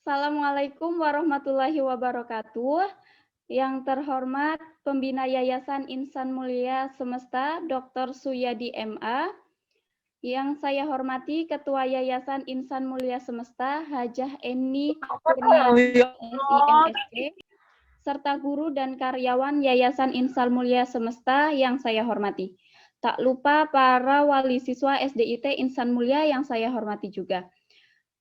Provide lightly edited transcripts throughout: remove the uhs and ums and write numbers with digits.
Assalamualaikum warahmatullahi wabarakatuh. Yang terhormat Pembina Yayasan Insan Mulia Semesta Dr. Suyadi MA. Yang saya hormati Ketua Yayasan Insan Mulia Semesta Hajah Eni Kurniasi SIMSC, serta guru dan karyawan Yayasan Insan Mulia Semesta yang saya hormati. Tak lupa para wali siswa SDIT Insan Mulia yang saya hormati juga.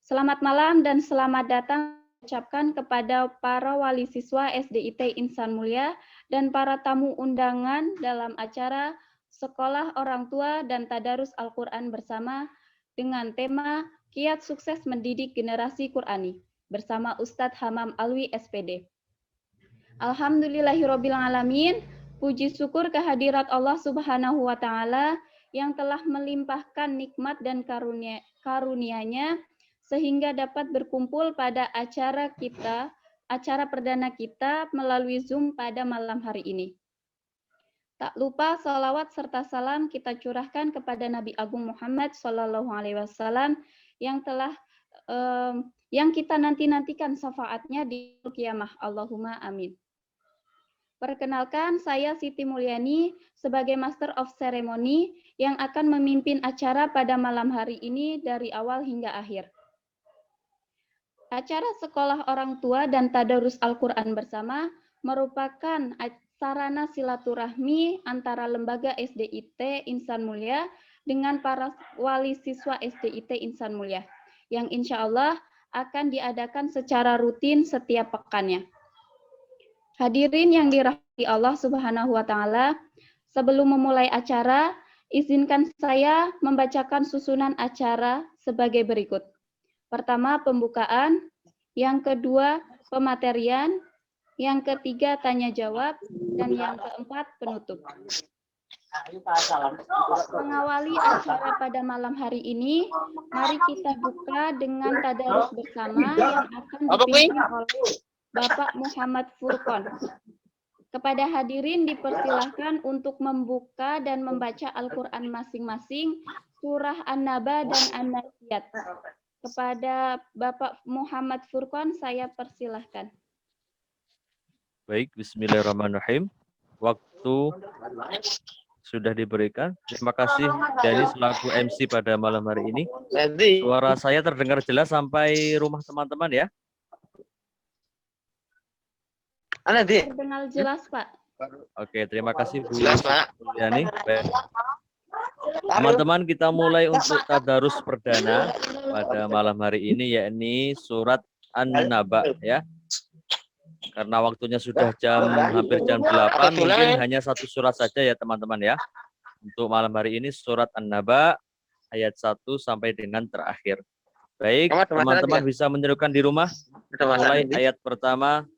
Selamat malam dan selamat datang ucapkan kepada para wali siswa SDIT Insan Mulia dan para tamu undangan dalam acara Sekolah Orang Tua dan Tadarus Al-Quran bersama dengan tema Kiat Sukses Mendidik Generasi Qurani bersama Ustadz Hamam Alwi SPD. Alhamdulillahirrabbilalamin, puji syukur kehadirat Allah Subhanahu wa Ta'ala yang telah melimpahkan nikmat dan karunia-Nya sehingga dapat berkumpul pada acara perdana kita melalui Zoom pada malam hari ini. Tak lupa salawat serta salam kita curahkan kepada Nabi Agung Muhammad SAW yang kita nantikan syafaatnya di kiamah. Allahumma amin. Perkenalkan, saya Siti Mulyani sebagai Master of Ceremony yang akan memimpin acara pada malam hari ini dari awal hingga akhir. Acara Sekolah Orang Tua dan Tadarus Al-Quran bersama merupakan sarana silaturahmi antara lembaga SDIT Insan Mulia dengan para wali siswa SDIT Insan Mulia, yang insya Allah akan diadakan secara rutin setiap pekannya. Hadirin yang dirahmati Allah Subhanahu wa Ta'ala, sebelum memulai acara, izinkan saya membacakan susunan acara sebagai berikut. Pertama, pembukaan. Yang kedua, pematerian. Yang ketiga, tanya jawab. Dan yang keempat, penutup. Mengawali acara pada malam hari ini, mari kita buka dengan tadarus bersama yang akan dipimpin oleh Bapak Muhammad Furqon. Kepada hadirin dipersilahkan untuk membuka dan membaca Al-Quran masing-masing, surah An-Naba dan An-Nasiyat. Kepada Bapak Muhammad Furqon, saya persilahkan. Baik, bismillahirrahmanirrahim. Waktu sudah diberikan. Terima kasih Dani selaku MC pada malam hari ini. Suara saya terdengar jelas sampai rumah teman-teman ya? Terdengar jelas, Pak. Oke, terima kasih Bu Dani. Teman-teman, kita mulai untuk tadarus perdana pada malam hari ini, yakni surat An-Naba ya. Karena waktunya sudah hampir jam 8, mungkin hanya satu surat saja ya teman-teman ya. Untuk malam hari ini surat An-Naba ayat 1 sampai dengan terakhir. Baik, teman-teman bisa menyerukan di rumah. Mulai ayat pertama.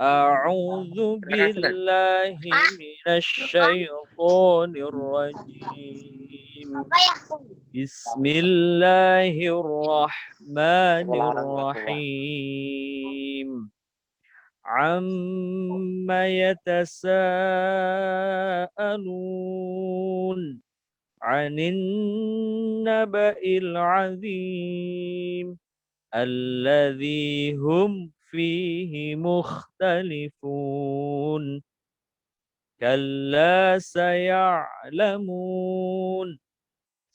A'udzu billahi minasyaitonir rajim. Bismillahirrahmanirrahim. Amma yatasaalun 'anin naba'il 'azim alladzi hum fihi mukhtalifun kalla saya'lamun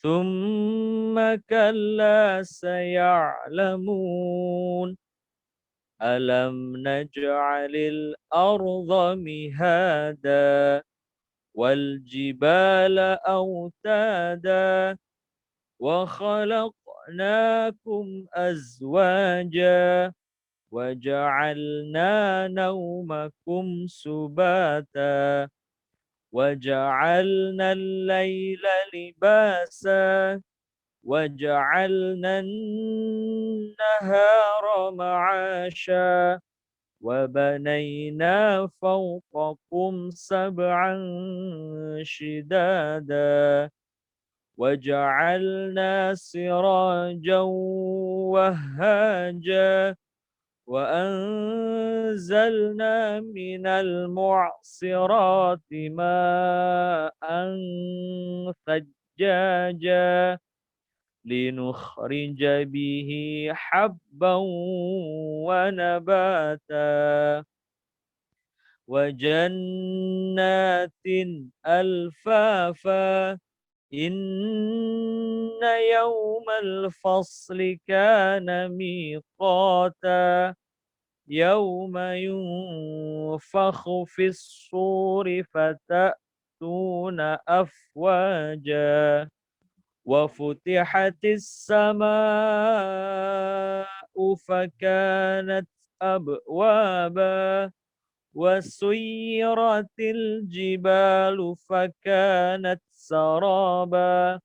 thumma kalla saya'lamun alam naj'alil arda mihada wal jibala autada wa khalaqnakum azwaja وَجَعَلْنَا نَوْمَكُمْ سُبَاتًا وَجَعَلْنَا اللَّيْلَ لِبَاسًا وَجَعَلْنَا النَّهَارَ مَعَاشًا وَبَنَيْنَا فَوْقَكُمْ سَبْعًا شِدَادًا وَجَعَلْنَا سِرَاجًا وَهَّاجًا وأنزلنا من المعصرات ماء ثجاجا لنخرج به حبا ونباتا وجنات ألفافا إن يوم الفصل كان ميقاتا يوم ينفخ في الصور فتأتون أفواجا وفتحت السماء فكانت أبوابا وسيرت الجبال فكانت سرابا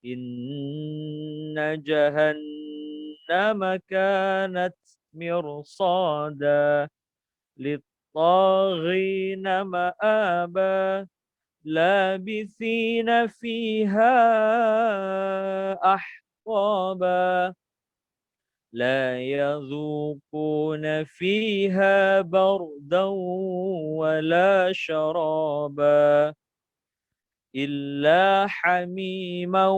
إن جهنم كانت مرصادا للطاغين مآبا لابثين فيها أحقابا لا يذوقون فيها بردا ولا شرابا إلا حميما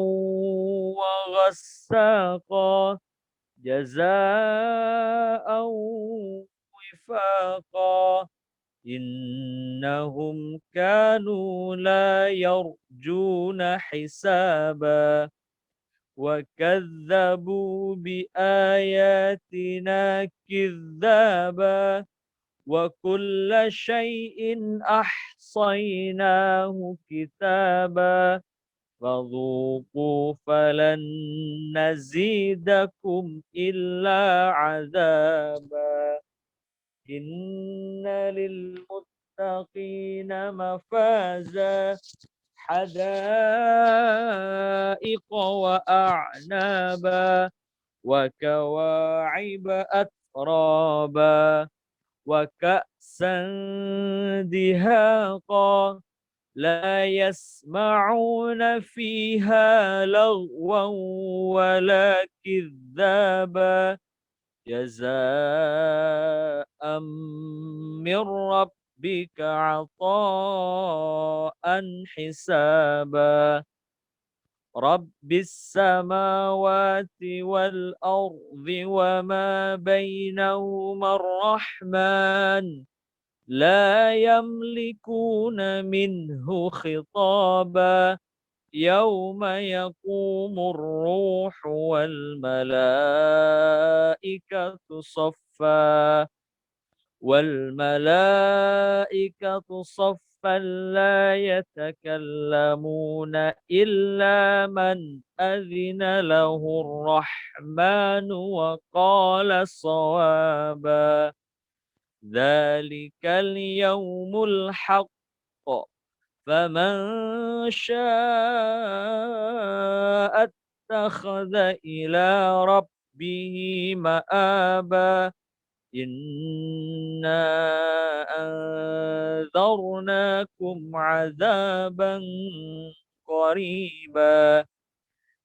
وغساقا جزاء وفاقا إنهم كانوا لا يرجون حسابا وكذبوا بآياتنا كذابا وكل شيء أحصيناه كتابا فذوقوا فلن نزيدكم إلا عذابا إن للمتقين مفازا حدائق وأعنابا وكواعب أترابا وكأسا دهاقا لا يسمعون فيها لغوا ولا كذابا جزاء من ربك عطاء حسابا رب السماوات والأرض وما بينهما الرحمن لا يملكون منه خطابا يوم يقوم الروح والملائكة صفا لا يتكلمون إلا من أذن له الرحمن وقال صوابا ذلك اليوم الحق فمن شاء اتخذ إلى ربه مآبا إنا أنذرناكم عذابا قريبا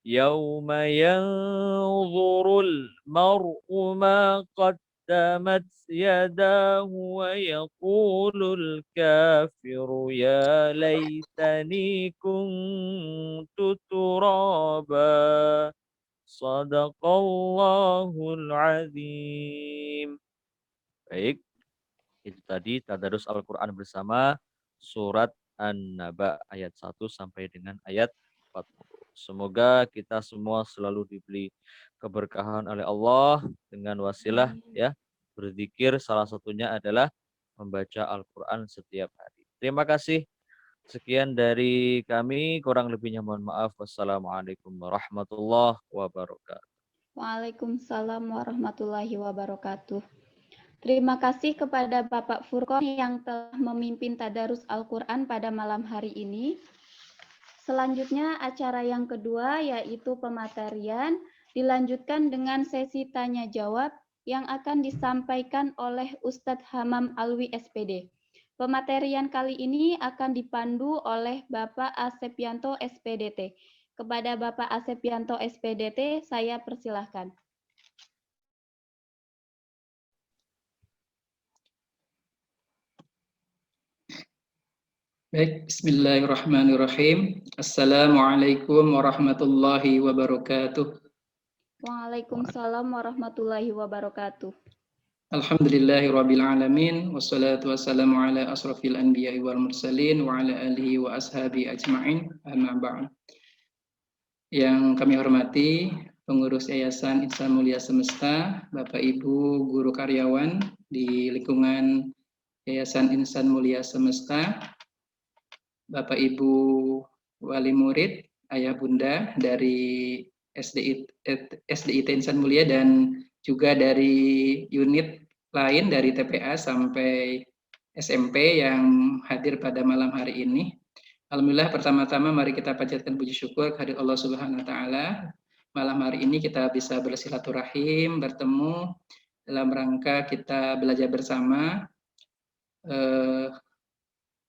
يوم ينظر المرء ما قدمت يداه ويقول الكافر يا ليتني كنت ترابا صدق Allahul Azim. Baik, itu tadi tadarus Al-Quran bersama surat An-Naba ayat 1 sampai dengan ayat 40. Semoga kita semua selalu diberi keberkahan oleh Allah dengan wasilah ya berzikir, salah satunya adalah membaca Al-Quran setiap hari. Terima kasih. Sekian dari kami, kurang lebihnya mohon maaf. Wassalamualaikum warahmatullahi wabarakatuh. Waalaikumsalam warahmatullahi wabarakatuh. Terima kasih kepada Bapak Furqon yang telah memimpin tadarus Al-Quran pada malam hari ini. Selanjutnya acara yang kedua yaitu pematerian dilanjutkan dengan sesi tanya jawab yang akan disampaikan oleh Ustadz Hamam Alwi SPD. Pematerian kali ini akan dipandu oleh Bapak Asepianto SPDT. Kepada Bapak Asepianto SPDT, saya persilahkan. Baik, bismillahirrahmanirrahim. Assalamualaikum warahmatullahi wabarakatuh. Waalaikumsalam warahmatullahi wabarakatuh. Alhamdulillahirabbil alamin wassalatu wassalamu ala asrofil anbiya'i wal mursalin wa ala alihi wa ashabi ajma'in. Amma ba'd. Yang kami hormati pengurus Yayasan Insan Mulia Semesta, Bapak Ibu guru karyawan di lingkungan Yayasan Insan Mulia Semesta, Bapak Ibu wali murid, ayah bunda dari SDIT Insan Mulia dan juga dari unit lain dari TPA sampai SMP yang hadir pada malam hari ini. Alhamdulillah, pertama-tama mari kita panjatkan puji syukur kehadirat Allah Subhanahu wa taala. Malam hari ini kita bisa bersilaturahim, bertemu dalam rangka kita belajar bersama.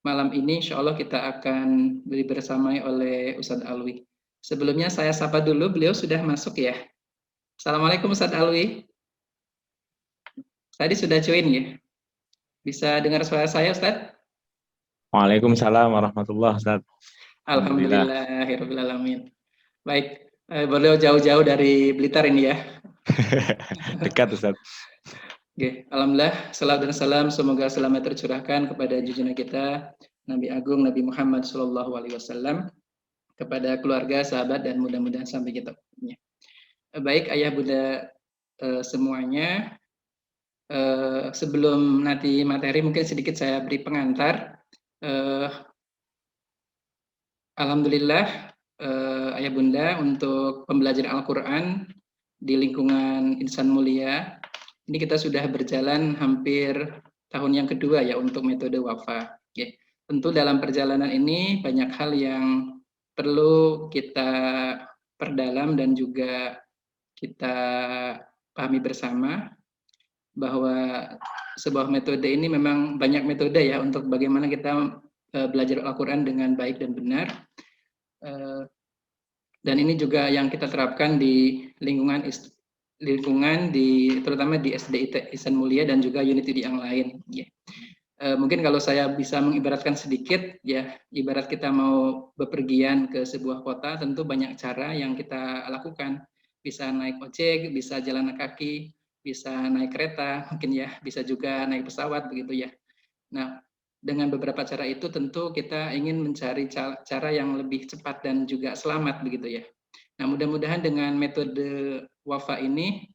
Malam ini insya Allah kita akan dibersamai oleh Ustadz Alwi. Sebelumnya saya sapa dulu, beliau sudah masuk ya. Assalamualaikum Ustadz Alwi. Tadi sudah join ya? Bisa dengar suara saya Ustadz? Waalaikumsalam warahmatullahi wabarakatuh. Alhamdulillahirrahmanirrahim. Baik, beliau jauh-jauh dari Blitar ini ya. Dekat Ustaz. Oke, alhamdulillah, salam dan salam semoga selamat tercurahkan kepada junjungan kita Nabi Agung Nabi Muhammad SAW, kepada keluarga, sahabat, dan mudah-mudahan sampai kita. Baik, ayah bunda semuanya, sebelum nanti materi mungkin sedikit saya beri pengantar. Alhamdulillah, ayah bunda, untuk pembelajaran Al-Quran di lingkungan Insan Mulia ini kita sudah berjalan hampir tahun yang kedua ya untuk metode wafa. Oke. Tentu dalam perjalanan ini banyak hal yang perlu kita perdalam dan juga kita pahami bersama, bahwa sebuah metode ini memang banyak metode ya untuk bagaimana kita belajar Al-Quran dengan baik dan benar. Dan ini juga yang kita terapkan di lingkungan terutama di SDIT Insan Mulia dan juga unit yang lain. Ya. Mungkin kalau saya bisa mengibaratkan sedikit, ya ibarat kita mau bepergian ke sebuah kota, tentu banyak cara yang kita lakukan. Bisa naik ojek, bisa jalan kaki, bisa naik kereta, mungkin ya, bisa juga naik pesawat begitu ya. Nah, dengan beberapa cara itu tentu kita ingin mencari cara yang lebih cepat dan juga selamat begitu ya. Nah, mudah-mudahan dengan metode wafa ini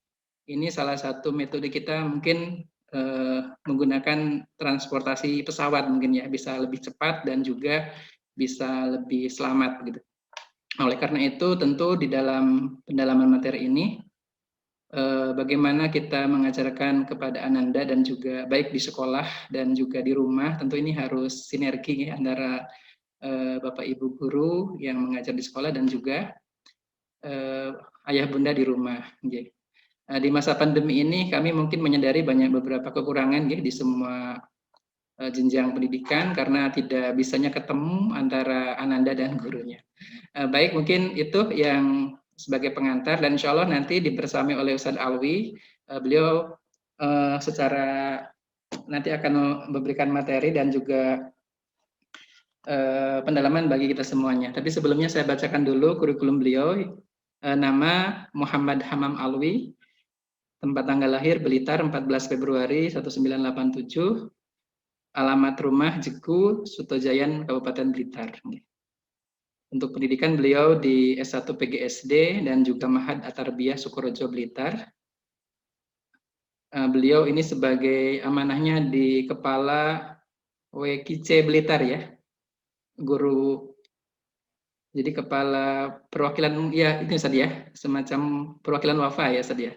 salah satu metode kita mungkin menggunakan transportasi pesawat mungkin ya, bisa lebih cepat dan juga bisa lebih selamat gitu. Oleh karena itu tentu di dalam pendalaman materi ini bagaimana kita mengajarkan kepada ananda dan juga baik di sekolah dan juga di rumah, tentu ini harus sinergi ya, antara Bapak Ibu guru yang mengajar di sekolah dan juga ayah bunda di rumah. Okay. Di masa pandemi ini kami mungkin menyadari beberapa kekurangan ya, di semua jenjang pendidikan karena tidak bisanya ketemu antara ananda dan gurunya. Baik, mungkin itu yang sebagai pengantar, dan insya Allah nanti dibersamai oleh Ustadz Alwi. Beliau secara nanti akan memberikan materi dan juga pendalaman bagi kita semuanya. Tapi sebelumnya saya bacakan dulu kurikulum beliau. Nama Muhammad Hamam Alwi, tempat tanggal lahir Blitar 14 Februari 1987, alamat rumah Jeku, Sutojayan, Kabupaten Blitar. Untuk pendidikan beliau di S1 PGSD dan juga Mahad Atarbiyah Sukorejo Blitar. Beliau ini sebagai amanahnya di Kepala WKC Blitar ya, guru. Jadi kepala perwakilan ya itu Ustaz ya, semacam perwakilan wafa ya Ustaz ya.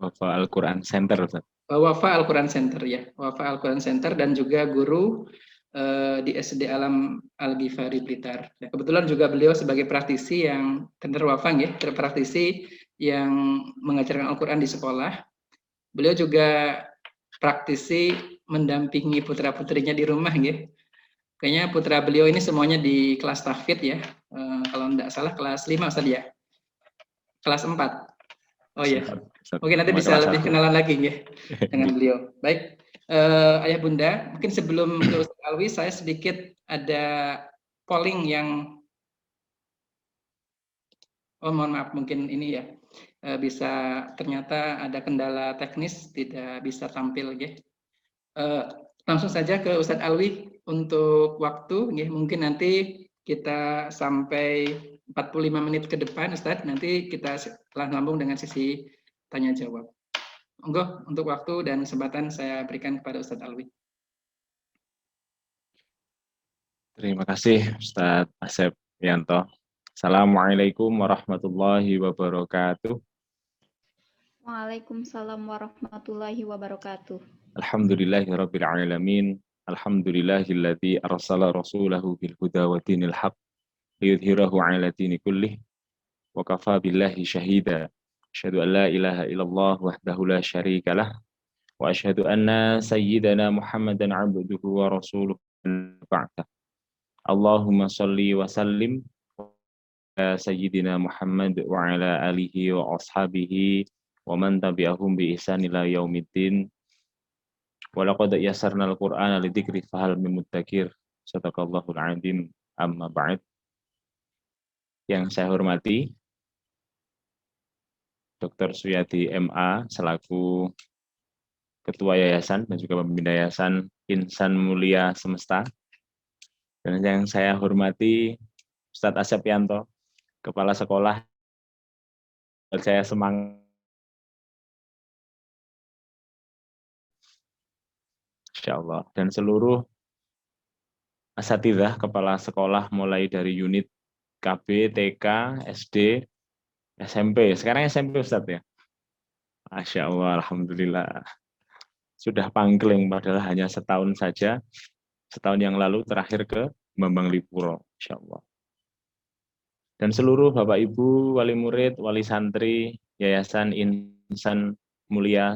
Wafa Al-Quran Center Ustaz. Wafa Al-Quran Center ya, Wafa Al-Quran Center, dan juga guru di SD Alam Al-Ghifari Blitar. Ya, kebetulan juga beliau sebagai praktisi yang terwafang ya, praktisi yang mengajarkan Al-Quran di sekolah. Beliau juga praktisi mendampingi putra-putrinya di rumah ya. Kayaknya putra beliau ini semuanya di kelas tahfidz ya. Kalau tidak salah kelas 5 Ustaz ya. Kelas 4. Oh ya. Mungkin nanti bisa lebih kenalan lagi ya dengan beliau. Baik. Ayah bunda, mungkin sebelum ke Ustaz Alwi saya sedikit ada polling yang Oh, mohon maaf, mungkin ini ya bisa ternyata ada kendala teknis, tidak bisa tampil ya. Langsung saja ke Ustadz Alwi untuk waktu, ya, mungkin nanti kita sampai 45 menit ke depan, Ustadz. Nanti kita lambung dengan sisi tanya jawab. Monggo untuk waktu dan kesempatan saya berikan kepada Ustadz Alwi. Terima kasih Ustadz Asep Yanto. Assalamualaikum warahmatullahi wabarakatuh. Waalaikumsalam warahmatullahi wabarakatuh. Alhamdulillahirabbil alamin. Alhamdulillahilladzi arsala rasulahu bil huda wa dinil haq liyudhhirahu 'ala dini kullih wa kafa billahi syahida. Asyhadu an la ilaha illallah wahdahu la syarika lah wa asyhadu anna sayyidana Muhammadan 'abduhu wa rasuluhu ba'da. Allahumma shalli wa sallim ala sayyidina Muhammad wa ala alihi wa ashabihi wa man tabi'ahum bi ihsan ila yaumiddin. Wa laqad yassarna al-Qur'ana lidzikri fahal min muddakir. Shadaqallahul 'azim. Amma ba'd. Yang saya hormati Dr. Suyadi MA selaku Ketua Yayasan dan juga Pembina Yayasan Insan Mulia Semesta. Dan yang saya hormati Ustadz Asep Yanto, Kepala Sekolah. Saya semangat. Insyaallah. Dan seluruh asatidzah kepala sekolah mulai dari unit KB, TK, SD, SMP. Sekarang SMP Ustadz ya. Masya Allah, alhamdulillah. Sudah pangkling padahal hanya setahun saja. Setahun yang lalu terakhir ke Bambang Lipuro, insya Allah. Dan seluruh Bapak Ibu, wali murid, wali santri, Yayasan Insan Mulia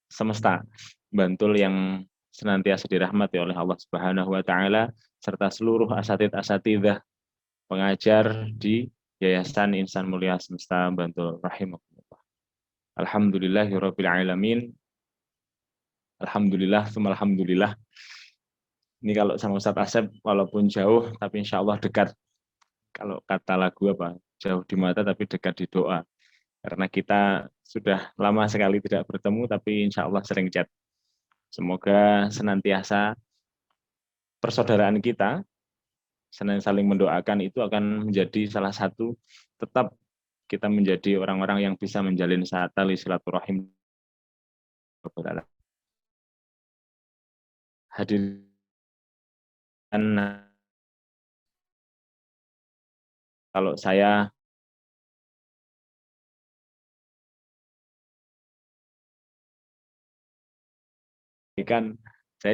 Semesta Bantul yang senantiasa dirahmati oleh Allah Subhanahu wa Ta'ala, serta seluruh asatidz-asatidzah pengajar di Yayasan Insan Mulia Semesta Bantul rahimahullah. Alhamdulillahirabbil alamin. Alhamdulillah, alhamdulillah. Ini kalau sama Ustadz Asep, walaupun jauh, tapi insya Allah dekat. Kalau kata lagu apa? Jauh di mata, tapi dekat di doa. Karena kita sudah lama sekali tidak bertemu, tapi insya Allah sering chat. Semoga senantiasa persaudaraan kita, saling mendoakan itu akan menjadi salah satu, tetap kita menjadi orang-orang yang bisa menjalin tali silaturahim. Hadirin kalau saya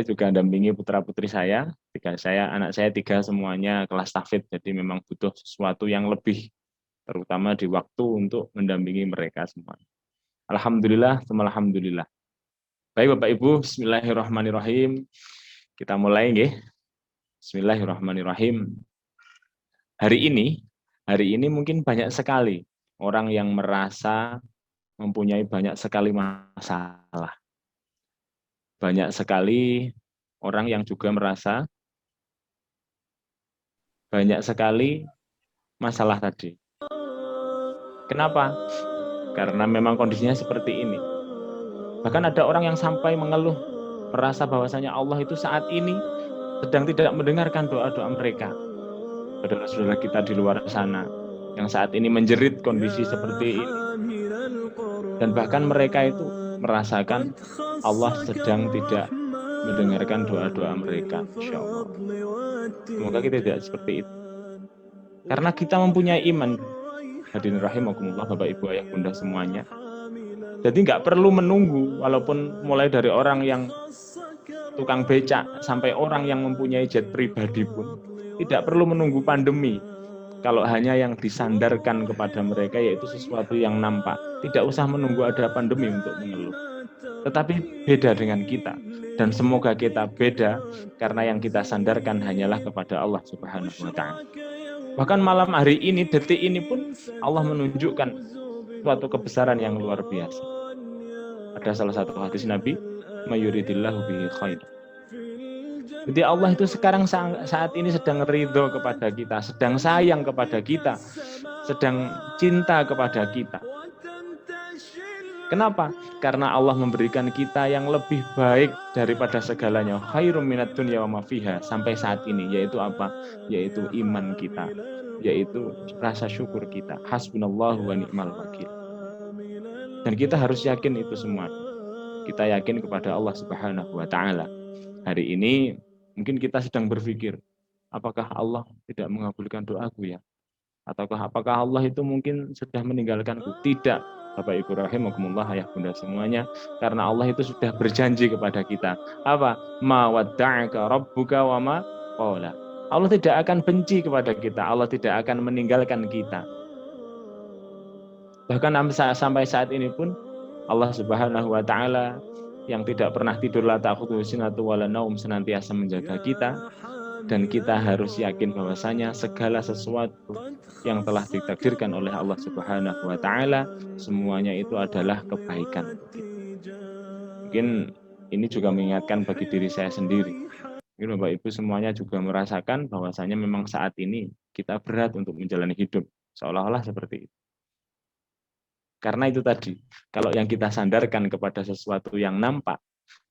juga dampingi putra-putri saya, anak saya 3 semuanya kelas tahfidz, jadi memang butuh sesuatu yang lebih, terutama di waktu untuk mendampingi mereka semua. Alhamdulillah, alhamdulillah. Baik Bapak Ibu, bismillahirrahmanirrahim. Kita mulai nggih. Bismillahirrahmanirrahim. Hari ini mungkin banyak sekali orang yang merasa mempunyai banyak sekali masalah. Banyak sekali orang yang juga merasa banyak sekali masalah tadi. Kenapa? Karena memang kondisinya seperti ini. Bahkan ada orang yang sampai mengeluh, merasa bahwasanya Allah itu saat ini sedang tidak mendengarkan doa-doa mereka. Saudara-saudara kita di luar sana yang saat ini menjerit kondisi seperti ini. Dan bahkan mereka itu merasakan Allah sedang tidak mendengarkan doa-doa mereka. Insyaallah. Semoga kita tidak seperti itu. Karena kita mempunyai iman. Hadirin rahimakumullah, Bapak Ibu Ayah Bunda semuanya. Jadi nggak perlu menunggu, walaupun mulai dari orang yang tukang becak sampai orang yang mempunyai jet pribadi pun tidak perlu menunggu pandemi. Kalau hanya yang disandarkan kepada mereka yaitu sesuatu yang nampak, tidak usah menunggu ada pandemi untuk mengeluh. Tetapi beda dengan kita, dan semoga kita beda karena yang kita sandarkan hanyalah kepada Allah Subhanahu wa Ta'ala. Bahkan malam hari ini, detik ini pun Allah menunjukkan suatu kebesaran yang luar biasa. Ada salah satu hadis Nabi, mayuridillahu bihi khair. Jadi Allah itu sekarang saat ini sedang ridho kepada kita, sedang sayang kepada kita, sedang cinta kepada kita. Kenapa? Karena Allah memberikan kita yang lebih baik daripada segalanya. Khairum minad dunya wa ma fiha, sampai saat ini, yaitu apa? Yaitu iman kita, yaitu rasa syukur kita. Hasbunallahu wa ni'mal wakil. Dan kita harus yakin itu semua. Kita yakin kepada Allah Subhanahu wa taala. Hari ini mungkin kita sedang berpikir, apakah Allah tidak mengabulkan doaku ya? Ataukah apakah Allah itu mungkin sudah meninggalkanku? Tidak. Bapak Ibu rahimakumullah, ayah bunda semuanya, karena Allah itu sudah berjanji kepada kita. Apa? Ma wadda'aka rabbuka wa ma qala. Allah tidak akan benci kepada kita, Allah tidak akan meninggalkan kita. Bahkan sampai saat ini pun Allah Subhanahu wa taala yang tidak pernah tidur, la ta'khudhuhu sinatun wa la naum, senantiasa menjaga kita. Dan kita harus yakin bahwasanya segala sesuatu yang telah ditakdirkan oleh Allah Subhanahu wa taala semuanya itu adalah kebaikan. Mungkin ini juga mengingatkan bagi diri saya sendiri. Mungkin Bapak Ibu semuanya juga merasakan bahwasanya memang saat ini kita berat untuk menjalani hidup, seolah-olah seperti itu. Karena itu tadi, kalau yang kita sandarkan kepada sesuatu yang nampak,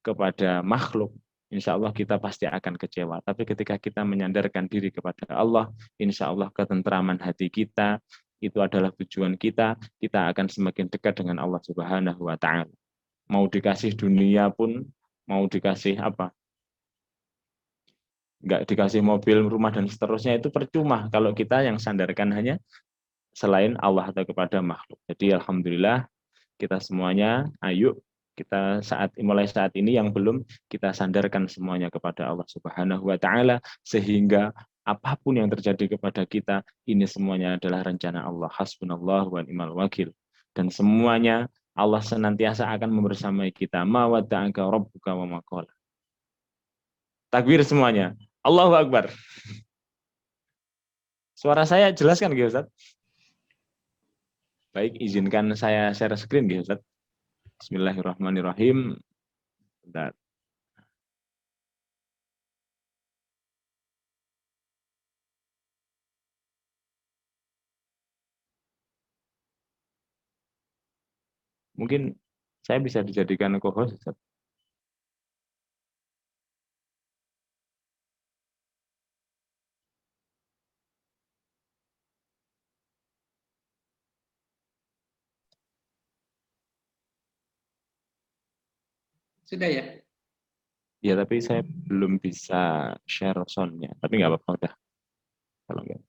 kepada makhluk, insya Allah kita pasti akan kecewa. Tapi ketika kita menyandarkan diri kepada Allah, insya Allah ketentraman hati kita, itu adalah tujuan kita, kita akan semakin dekat dengan Allah Subhanahu wa taala. Mau dikasih dunia pun, mau dikasih apa? Enggak dikasih mobil, rumah, dan seterusnya, itu percuma kalau kita yang sandarkan hanya selain Allah atau kepada makhluk. Jadi alhamdulillah kita semuanya, ayo kita mulai saat ini yang belum, kita sandarkan semuanya kepada Allah Subhanahu wa taala, sehingga apapun yang terjadi kepada kita, ini semuanya adalah rencana Allah. Hasbunallahu wa ni'mal wakil. Dan semuanya Allah senantiasa akan membersamai kita. Ma wadda'aka rabbuka wa ma qala. Takbir semuanya. Allahu Akbar. Suara saya jelas kan, Ustaz? Baik, izinkan saya share screen, Ustaz. Bismillahirrahmanirrahim. Bentar. Mungkin saya bisa dijadikan co-host. Sudah ya? Ya, tapi saya belum bisa share sound-nya. Tapi nggak apa-apa, udah. Kalau enggak.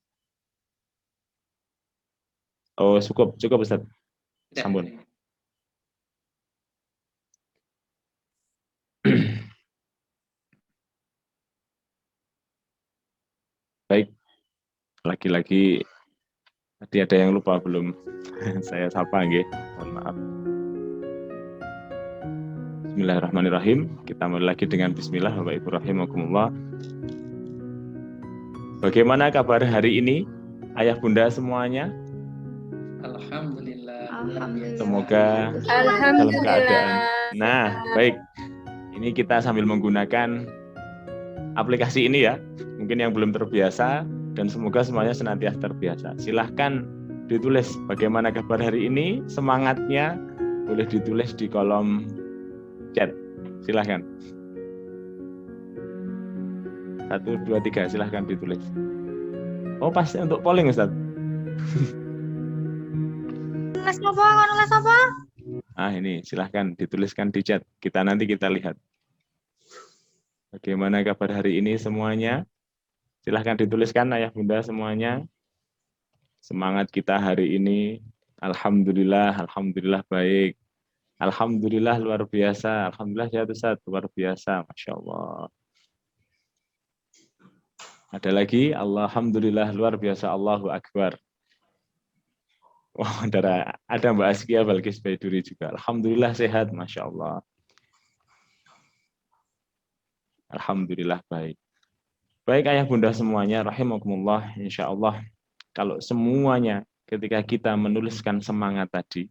Oh, cukup Ustaz. Sambun. Baik. Lagi-lagi tadi ada yang lupa belum saya sapa, nggih. Mohon maaf. Bismillahirrahmanirrahim. Kita mulai lagi dengan bismillah, Bapak Ibu rahimakumullah. Bagaimana kabar hari ini, ayah bunda semuanya? Alhamdulillah. Semoga dalam keadaan. Nah, baik. Ini kita sambil menggunakan aplikasi ini ya. Mungkin yang belum terbiasa, dan semoga semuanya senantiasa terbiasa. Silahkan ditulis bagaimana kabar hari ini, semangatnya boleh ditulis di kolom chat. Silahkan. 1, 2, 3, silahkan ditulis. Oh, pasti untuk polling, Ustaz. Nulis apa? Ah, ini silahkan dituliskan di chat. Nanti kita lihat. Bagaimana kabar hari ini semuanya? Silahkan dituliskan, ayah bunda semuanya. Semangat kita hari ini. Alhamdulillah baik. Alhamdulillah luar biasa. Alhamdulillah ya Ustaz, luar biasa. Masya Allah. Ada lagi, alhamdulillah luar biasa, Allahu Akbar. Wah, ada Mbak Askia Balkis Baiduri juga. Alhamdulillah sehat, Masya Allah. Alhamdulillah baik. Baik ayah bunda semuanya, rahimakumullah, insya Allah. Kalau semuanya ketika kita menuliskan semangat tadi,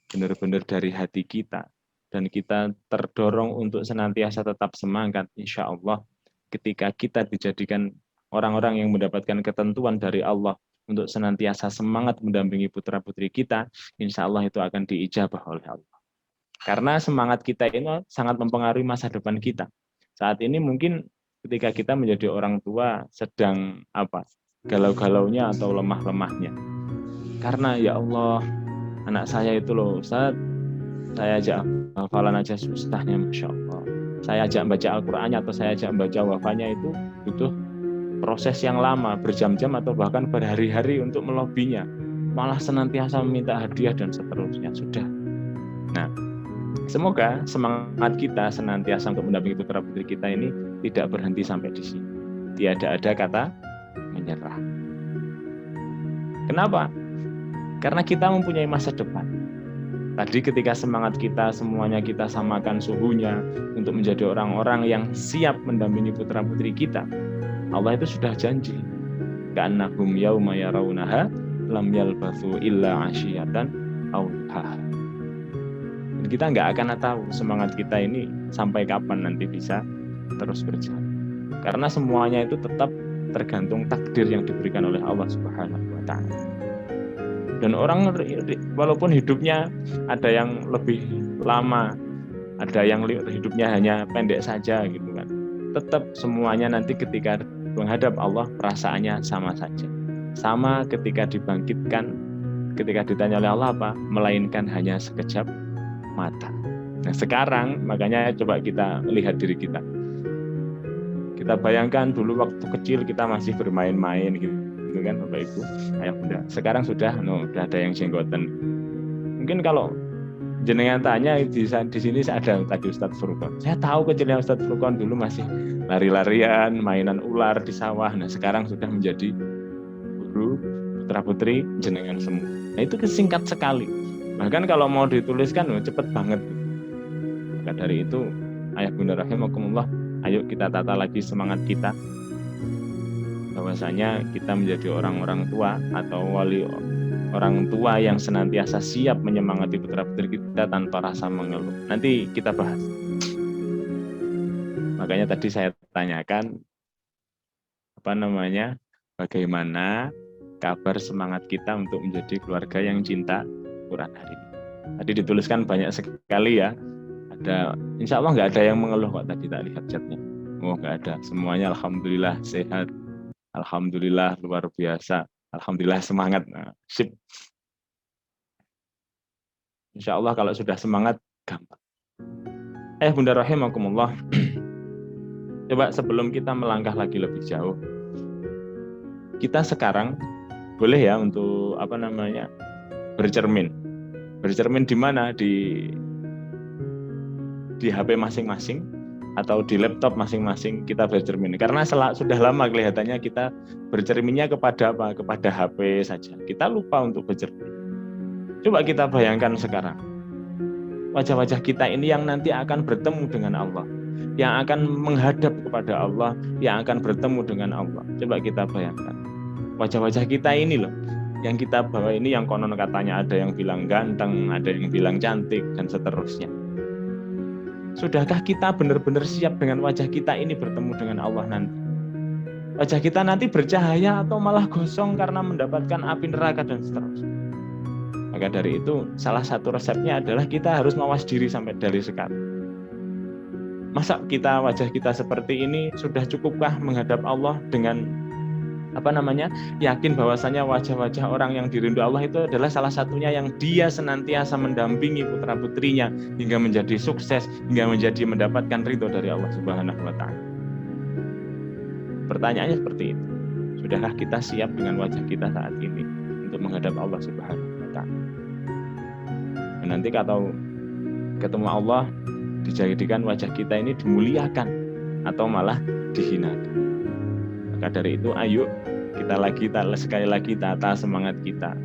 benar-benar dari hati kita, dan kita terdorong untuk senantiasa tetap semangat, insya Allah, ketika kita dijadikan orang-orang yang mendapatkan ketentuan dari Allah, untuk senantiasa semangat mendampingi putra-putri kita, insya Allah itu akan diijabah oleh Allah. Karena semangat kita ini sangat mempengaruhi masa depan kita. Saat ini mungkin ketika kita menjadi orang tua sedang galau-galaunya atau lemah-lemahnya. Karena ya Allah, anak saya itu loh Ustaz, saya ajak hafalan aja susahnya, Masya Allah. Saya ajak baca Al-Qur'annya atau saya ajak baca wafanya itu butuh proses yang lama, berjam-jam atau bahkan berhari-hari untuk melobinya. Malah senantiasa meminta hadiah dan seterusnya. Sudah. Nah, semoga semangat kita senantiasa untuk mendampingi putra-putri kita ini tidak berhenti sampai di sini. Tidak ada kata menyerah. Kenapa? Karena kita mempunyai masa depan. Tadi ketika semangat kita semuanya kita samakan suhunya untuk menjadi orang-orang yang siap mendampingi putra-putri kita. Allah itu sudah janji. Ka'annahum yauma yarawnaha lam yalbathu illa 'ashiyatan aw duhaha. Kita nggak akan tahu semangat kita ini sampai kapan nanti bisa terus berjalan. Karena semuanya itu tetap tergantung takdir yang diberikan oleh Allah Subhanahu wa taala. Dan orang walaupun hidupnya ada yang lebih lama, ada yang hidupnya hanya pendek saja gitu kan. Tetap semuanya nanti ketika menghadap Allah perasaannya sama saja. Sama ketika dibangkitkan, ketika ditanya oleh Allah apa? Melainkan hanya sekejap mata. Nah sekarang makanya coba kita lihat diri kita. Kita bayangkan dulu waktu kecil kita masih bermain-main gitu kan Bapak Ibu, ayah bunda. Sekarang sudah ada yang jenggoten. Mungkin kalau jenengan tanya di sini ada tadi Ustadz Furqon. Saya tahu kecilnya Ustadz Furqon dulu masih lari-larian, mainan ular di sawah. Nah sekarang sudah menjadi guru putra-putri jenengan semua. Nah itu singkat sekali. Bahkan kalau mau dituliskan cepet banget. Maka dari itu ayah bunda rahimakumullah, ayo kita tata lagi semangat kita. Bahwasanya kita menjadi orang-orang tua atau wali orang tua yang senantiasa siap menyemangati putra-putri kita tanpa rasa mengeluh. Nanti kita bahas. Makanya tadi saya tanyakan bagaimana kabar semangat kita untuk menjadi keluarga yang cinta Quran hari ini. Tadi dituliskan banyak sekali ya. Insya Allah nggak ada yang mengeluh kok tadi tak lihat chatnya. Nggak ada. Semuanya alhamdulillah sehat. Alhamdulillah luar biasa. Alhamdulillah semangat. Nah, sip. Insya Allah kalau sudah semangat gampang. Bunda rahimakumullah. Coba sebelum kita melangkah lagi lebih jauh, kita sekarang boleh ya untuk bercermin. Bercermin di mana? Di HP masing-masing atau di laptop masing-masing kita bercermin. Karena sudah lama kelihatannya kita bercerminnya kepada apa? Kepada HP saja. Kita lupa untuk bercermin. Coba kita bayangkan sekarang. Wajah-wajah kita ini yang nanti akan bertemu dengan Allah. Yang akan menghadap kepada Allah. Yang akan bertemu dengan Allah. Coba kita bayangkan. Wajah-wajah kita ini loh. Yang kita bawa ini yang konon katanya ada yang bilang ganteng, ada yang bilang cantik, dan seterusnya. Sudahkah kita benar-benar siap dengan wajah kita ini bertemu dengan Allah nanti? Wajah kita nanti bercahaya atau malah gosong karena mendapatkan api neraka dan seterusnya. Maka dari itu, salah satu resepnya adalah kita harus mawas diri sampai dari sekarang. Masa wajah kita seperti ini sudah cukupkah menghadap Allah dengan yakin bahwasanya wajah-wajah orang yang dirindu Allah itu adalah salah satunya yang dia senantiasa mendampingi putra-putrinya hingga menjadi sukses, hingga menjadi mendapatkan ridho dari Allah Subhanahu wa taala. Pertanyaannya seperti itu. Sudahkah kita siap dengan wajah kita saat ini untuk menghadap Allah Subhanahu wa taala? Dan nanti kalau ketemu Allah dijadikan wajah kita ini dimuliakan atau malah dihinakan. Maka dari itu ayo sekali lagi tata semangat kita.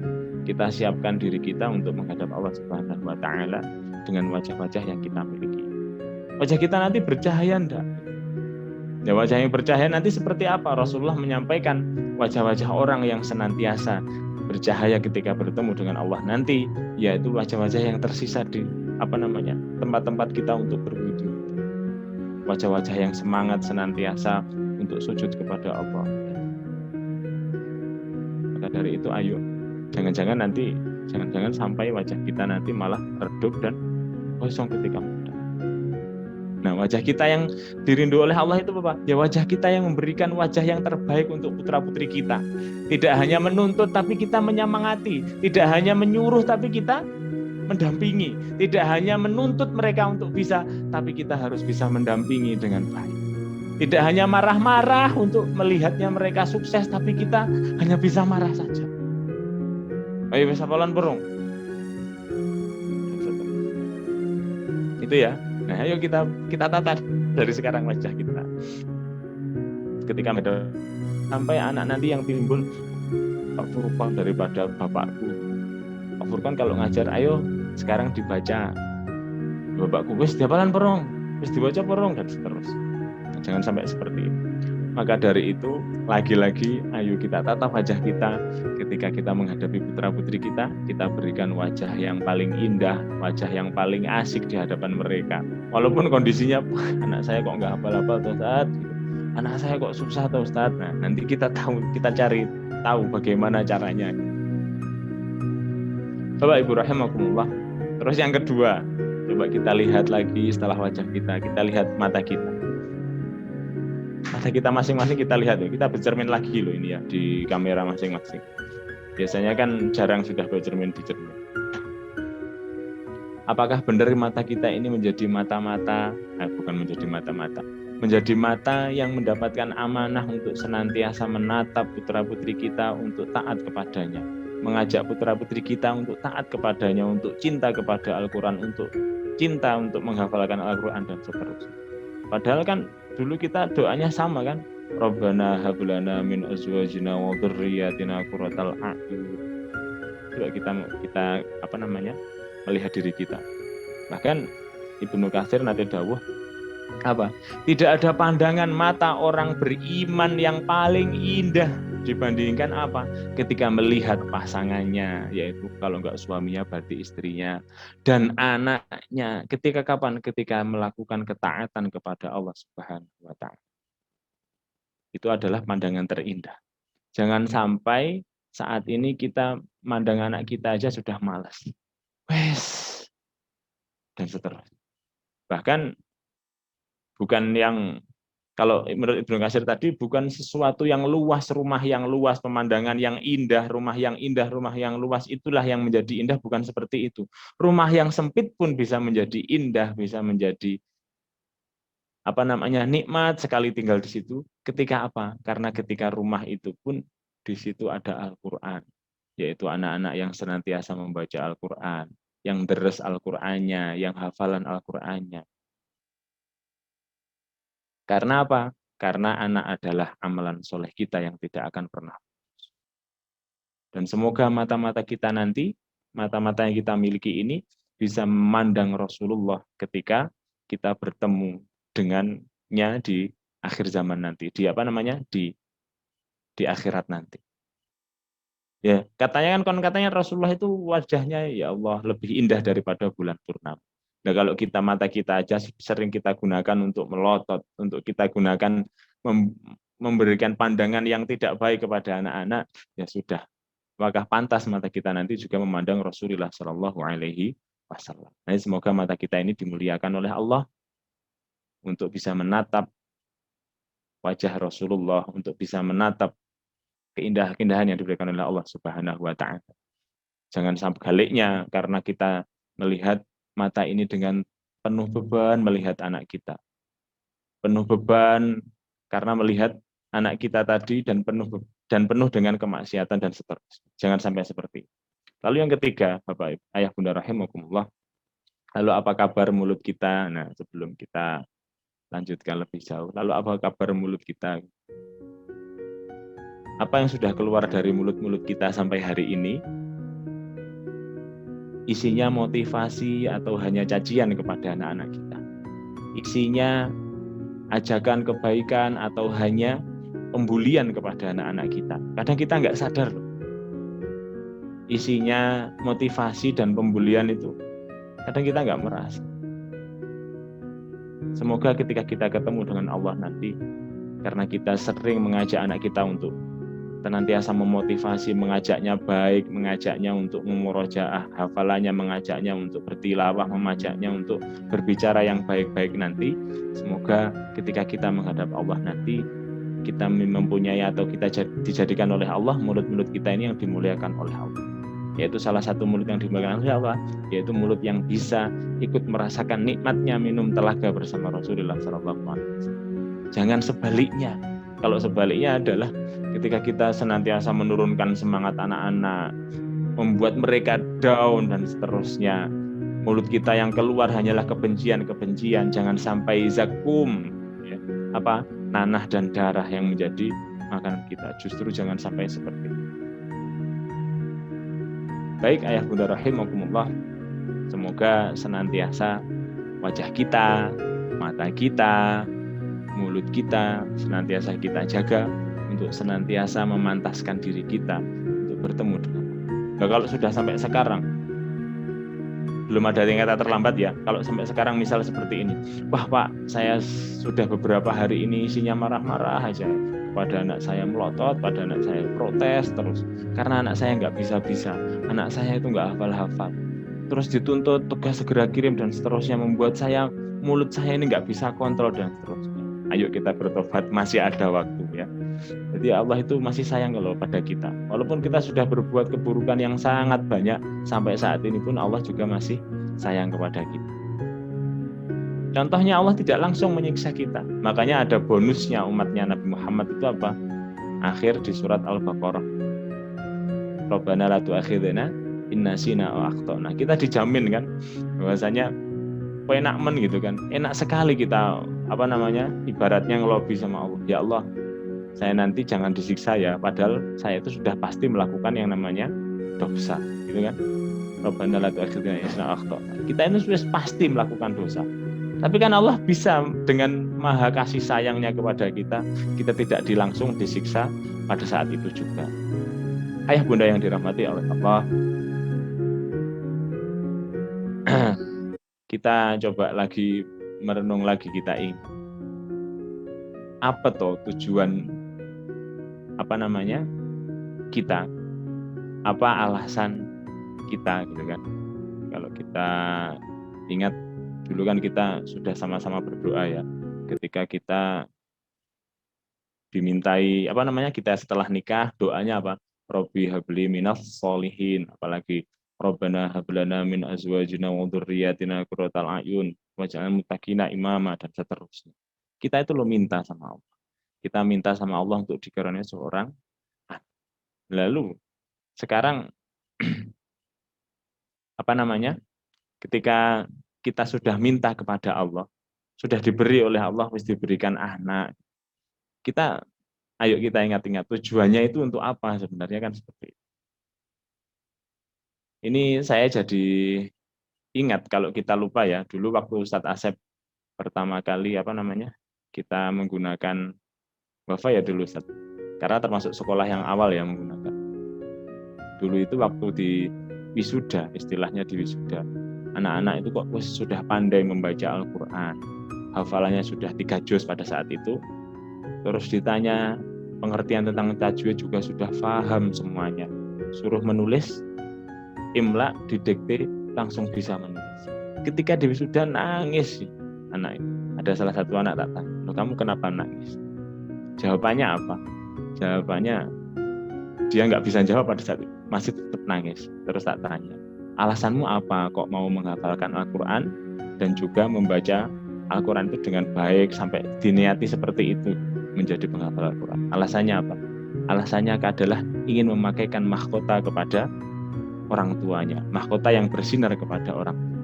Kita siapkan diri kita untuk menghadap Allah Subhanahu wa taala dengan wajah-wajah yang kita miliki. Wajah kita nanti bercahaya enggak? Ya wajah yang bercahaya nanti seperti apa? Rasulullah menyampaikan wajah-wajah orang yang senantiasa bercahaya ketika bertemu dengan Allah nanti, yaitu wajah-wajah yang tersisa di tempat-tempat kita untuk berwudu. Wajah-wajah yang semangat senantiasa untuk sujud kepada Allah. Maka Maka dari itu ayo, jangan-jangan sampai wajah kita nanti malah redup dan kosong ketika muda. Nah, wajah kita yang dirindu oleh Allah itu apa? Ya wajah kita yang memberikan wajah yang terbaik untuk putra-putri kita. Tidak hanya menuntut tapi kita menyemangati, tidak hanya menyuruh tapi kita mendampingi, tidak hanya menuntut mereka untuk bisa, tapi kita harus bisa mendampingi dengan baik. Tidak hanya marah-marah untuk melihatnya mereka sukses, tapi kita hanya bisa marah saja. Ayo bisa pelan burung. Itu ya. Nah, ayo kita tata dari sekarang wajah kita. Ketika ada sampai anak nanti yang timbul, Pak Furqan daripada bapakku. Pak Furqan kalau ngajar, ayo sekarang dibaca. Bapakku wis diapalan perong, wis dibaca perong dan seterusnya. Nah, jangan sampai seperti itu. Maka dari itu, lagi-lagi ayo kita tata wajah kita ketika kita menghadapi putra-putri kita berikan wajah yang paling indah, wajah yang paling asik di hadapan mereka. Walaupun kondisinya, anak saya kok nggak hafal-hafal tuh Ustaz, anak saya kok susah tuh Ustaz. Nah, nanti kita cari tahu bagaimana caranya. Bapak Ibu rahimakumullah. Terus yang kedua, coba kita lihat lagi setelah wajah kita lihat mata kita. Mata kita masing-masing kita lihat ya, kita bercermin lagi loh ini ya di kamera masing-masing. Biasanya kan jarang sudah bercermin di cermin. Apakah benar mata kita ini menjadi mata-mata, bukan menjadi mata-mata, menjadi mata yang mendapatkan amanah untuk senantiasa menatap putra-putri kita untuk taat kepadanya, mengajak putra-putri kita untuk taat kepadanya, untuk cinta kepada Al-Quran, untuk cinta untuk menghafalkan Al-Quran dan seterusnya. Padahal kan dulu kita doanya sama kan, Rabbana hablana min azwajina wa dzurriyyatina qurratal a'yun. Coba kita melihat diri kita. Bahkan Ibnu Katsir nanti dawuh apa? Tidak ada pandangan mata orang beriman yang paling indah dibandingkan apa? Ketika melihat pasangannya, yaitu kalau enggak suaminya berarti istrinya dan anaknya. Ketika kapan? Ketika melakukan ketaatan kepada Allah Subhanahu wa taala. Itu adalah pandangan terindah. Jangan sampai saat ini kita mandang anak kita aja sudah malas. Wes. Dan seterusnya. Bahkan bukan yang, kalau menurut Ibnu Katsir tadi, bukan sesuatu yang luas, rumah yang luas, pemandangan yang indah, rumah yang indah, rumah yang luas, itulah yang menjadi indah, bukan seperti itu. Rumah yang sempit pun bisa menjadi indah, bisa menjadi nikmat sekali tinggal di situ. Ketika apa? Karena ketika rumah itu pun di situ ada Al-Quran, yaitu anak-anak yang senantiasa membaca Al-Quran, yang deres Al-Qur'annya, yang hafalan Al-Qur'annya. Karena apa? Karena anak adalah amalan soleh kita yang tidak akan pernah. Dan semoga mata-mata kita nanti, mata-mata yang kita miliki ini bisa memandang Rasulullah ketika kita bertemu dengannya di akhir zaman nanti, di akhirat nanti. Ya, katanya Rasulullah itu wajahnya ya Allah lebih indah daripada bulan purnama. Nah, kalau mata kita aja sering kita gunakan untuk melotot, untuk kita gunakan memberikan pandangan yang tidak baik kepada anak-anak, ya sudah. Maka pantas mata kita nanti juga memandang Rasulullah Shallallahu Alaihi Wasallam. Nah, semoga mata kita ini dimuliakan oleh Allah untuk bisa menatap wajah Rasulullah, untuk bisa menatap keindahan yang diberikan oleh Allah Subhanahu wa taala. Jangan sampai galiknya karena kita melihat mata ini dengan penuh beban melihat anak kita. Penuh beban karena melihat anak kita tadi dan penuh dengan kemaksiatan dan seterusnya. Jangan sampai seperti itu. Lalu yang ketiga, Bapak Ibu, Ayah Bunda rahimakumullah. Lalu apa kabar mulut kita? Nah, sebelum kita lanjutkan lebih jauh. Lalu apa kabar mulut kita? Apa yang sudah keluar dari mulut-mulut kita sampai hari ini? Isinya motivasi atau hanya cacian kepada anak-anak kita? Isinya ajakan kebaikan atau hanya pembulian kepada anak-anak kita? Kadang kita nggak sadar loh. Isinya motivasi dan pembulian itu. Kadang kita nggak merasa. Semoga ketika kita ketemu dengan Allah nanti, karena kita sering mengajak anak kita untuk senantiasa memotivasi, mengajaknya baik, mengajaknya untuk memurojaah hafalannya, mengajaknya untuk bertilawah, mengajaknya untuk berbicara yang baik-baik nanti. Semoga ketika kita menghadap Allah nanti, kita mempunyai atau kita dijadikan oleh Allah mulut-mulut kita ini yang dimuliakan oleh Allah. Yaitu salah satu mulut yang dimuliakan oleh Allah, yaitu mulut yang bisa ikut merasakan nikmatnya minum telaga bersama Rasulullah SAW. Jangan sebaliknya. Kalau sebaliknya adalah ketika kita senantiasa menurunkan semangat anak-anak, membuat mereka down dan seterusnya. Mulut kita yang keluar hanyalah kebencian-kebencian, jangan sampai zakum, ya, nanah dan darah yang menjadi makanan kita. Justru jangan sampai seperti itu. Baik ayah bunda rahimakumullah, semoga senantiasa wajah kita, mata kita, mulut kita senantiasa kita jaga untuk senantiasa memantaskan diri kita untuk bertemu dengan Allah. Nah, kalau sudah sampai sekarang belum ada yang kata terlambat ya. Kalau sampai sekarang misal seperti ini, wah Pak, saya sudah beberapa hari ini isinya marah-marah aja pada anak saya, melotot pada anak saya, protes terus karena anak saya nggak bisa-bisa, anak saya itu nggak hafal-hafal, terus dituntut tugas segera kirim dan seterusnya, membuat saya mulut saya ini nggak bisa kontrol dan seterusnya. Ayo kita bertobat, masih ada waktu ya. Jadi Allah itu masih sayang kalau pada kita. Walaupun kita sudah berbuat keburukan yang sangat banyak, sampai saat ini pun Allah juga masih sayang kepada kita. Contohnya Allah tidak langsung menyiksa kita. Makanya ada bonusnya umatnya Nabi Muhammad itu apa? Akhir di surat Al-Baqarah. Rabbana la tu'akhidna in nasina aw akhtana. Kita dijamin kan bahwasanya penakmen gitu kan. Enak sekali kita ibaratnya ngelobi sama Allah. Ya Allah, saya nanti jangan disiksa ya, padahal saya itu sudah pasti melakukan yang namanya dosa, gitu kan? Rabbana la tu'akhidna in nasina aw akhtana. Kita itu sudah pasti melakukan dosa. Tapi kan Allah bisa dengan maha kasih sayangnya kepada kita, kita tidak langsung disiksa pada saat itu juga. Ayah bunda yang dirahmati oleh Allah, kita coba lagi merenung lagi, kita ini apa toh tujuan kita, apa alasan kita gitu kan. Kalau kita ingat dulu kan kita sudah sama-sama berdoa ya, ketika kita dimintai kita setelah nikah, doanya apa? Robbi habli minas solihin, apalagi Rabbana hablana min azwajina wa dzurriyyatina qurratal a'yun waj'alna muttaqina imama dan seterusnya. Kita itu lo minta sama Allah. Kita minta sama Allah untuk dikaruniai seorang anak. Lalu sekarang ketika kita sudah minta kepada Allah, sudah diberi oleh Allah, wis diberikan anak. Ayo kita ingat-ingat tujuannya itu untuk apa sebenarnya, kan seperti itu. Ini saya jadi ingat kalau kita lupa ya, dulu waktu Ustadz Asep pertama kali kita menggunakan WiFi ya dulu Ustadz. Karena termasuk sekolah yang awal ya menggunakan. Dulu itu waktu di wisuda, istilahnya di wisuda. Anak-anak itu kok sudah pandai membaca Al-Quran, hafalannya sudah 3 juz pada saat itu. Terus ditanya pengertian tentang tajwid juga sudah paham semuanya. Suruh menulis, imla, didikte, langsung bisa menulis. Ketika di wisuda nangis anak itu. Ada salah satu anak tak tanya, loh kamu kenapa nangis? Jawabannya apa? Jawabannya dia nggak bisa jawab pada saat itu, masih tetap nangis. Terus tak tanya, alasanmu apa kok mau menghafalkan Al-Quran dan juga membaca Al-Quran itu dengan baik sampai diniati seperti itu menjadi penghafal Al-Quran? Alasannya apa? Alasannya adalah ingin memakaikan mahkota kepada orang tuanya, mahkota yang bersinar kepada orang tua.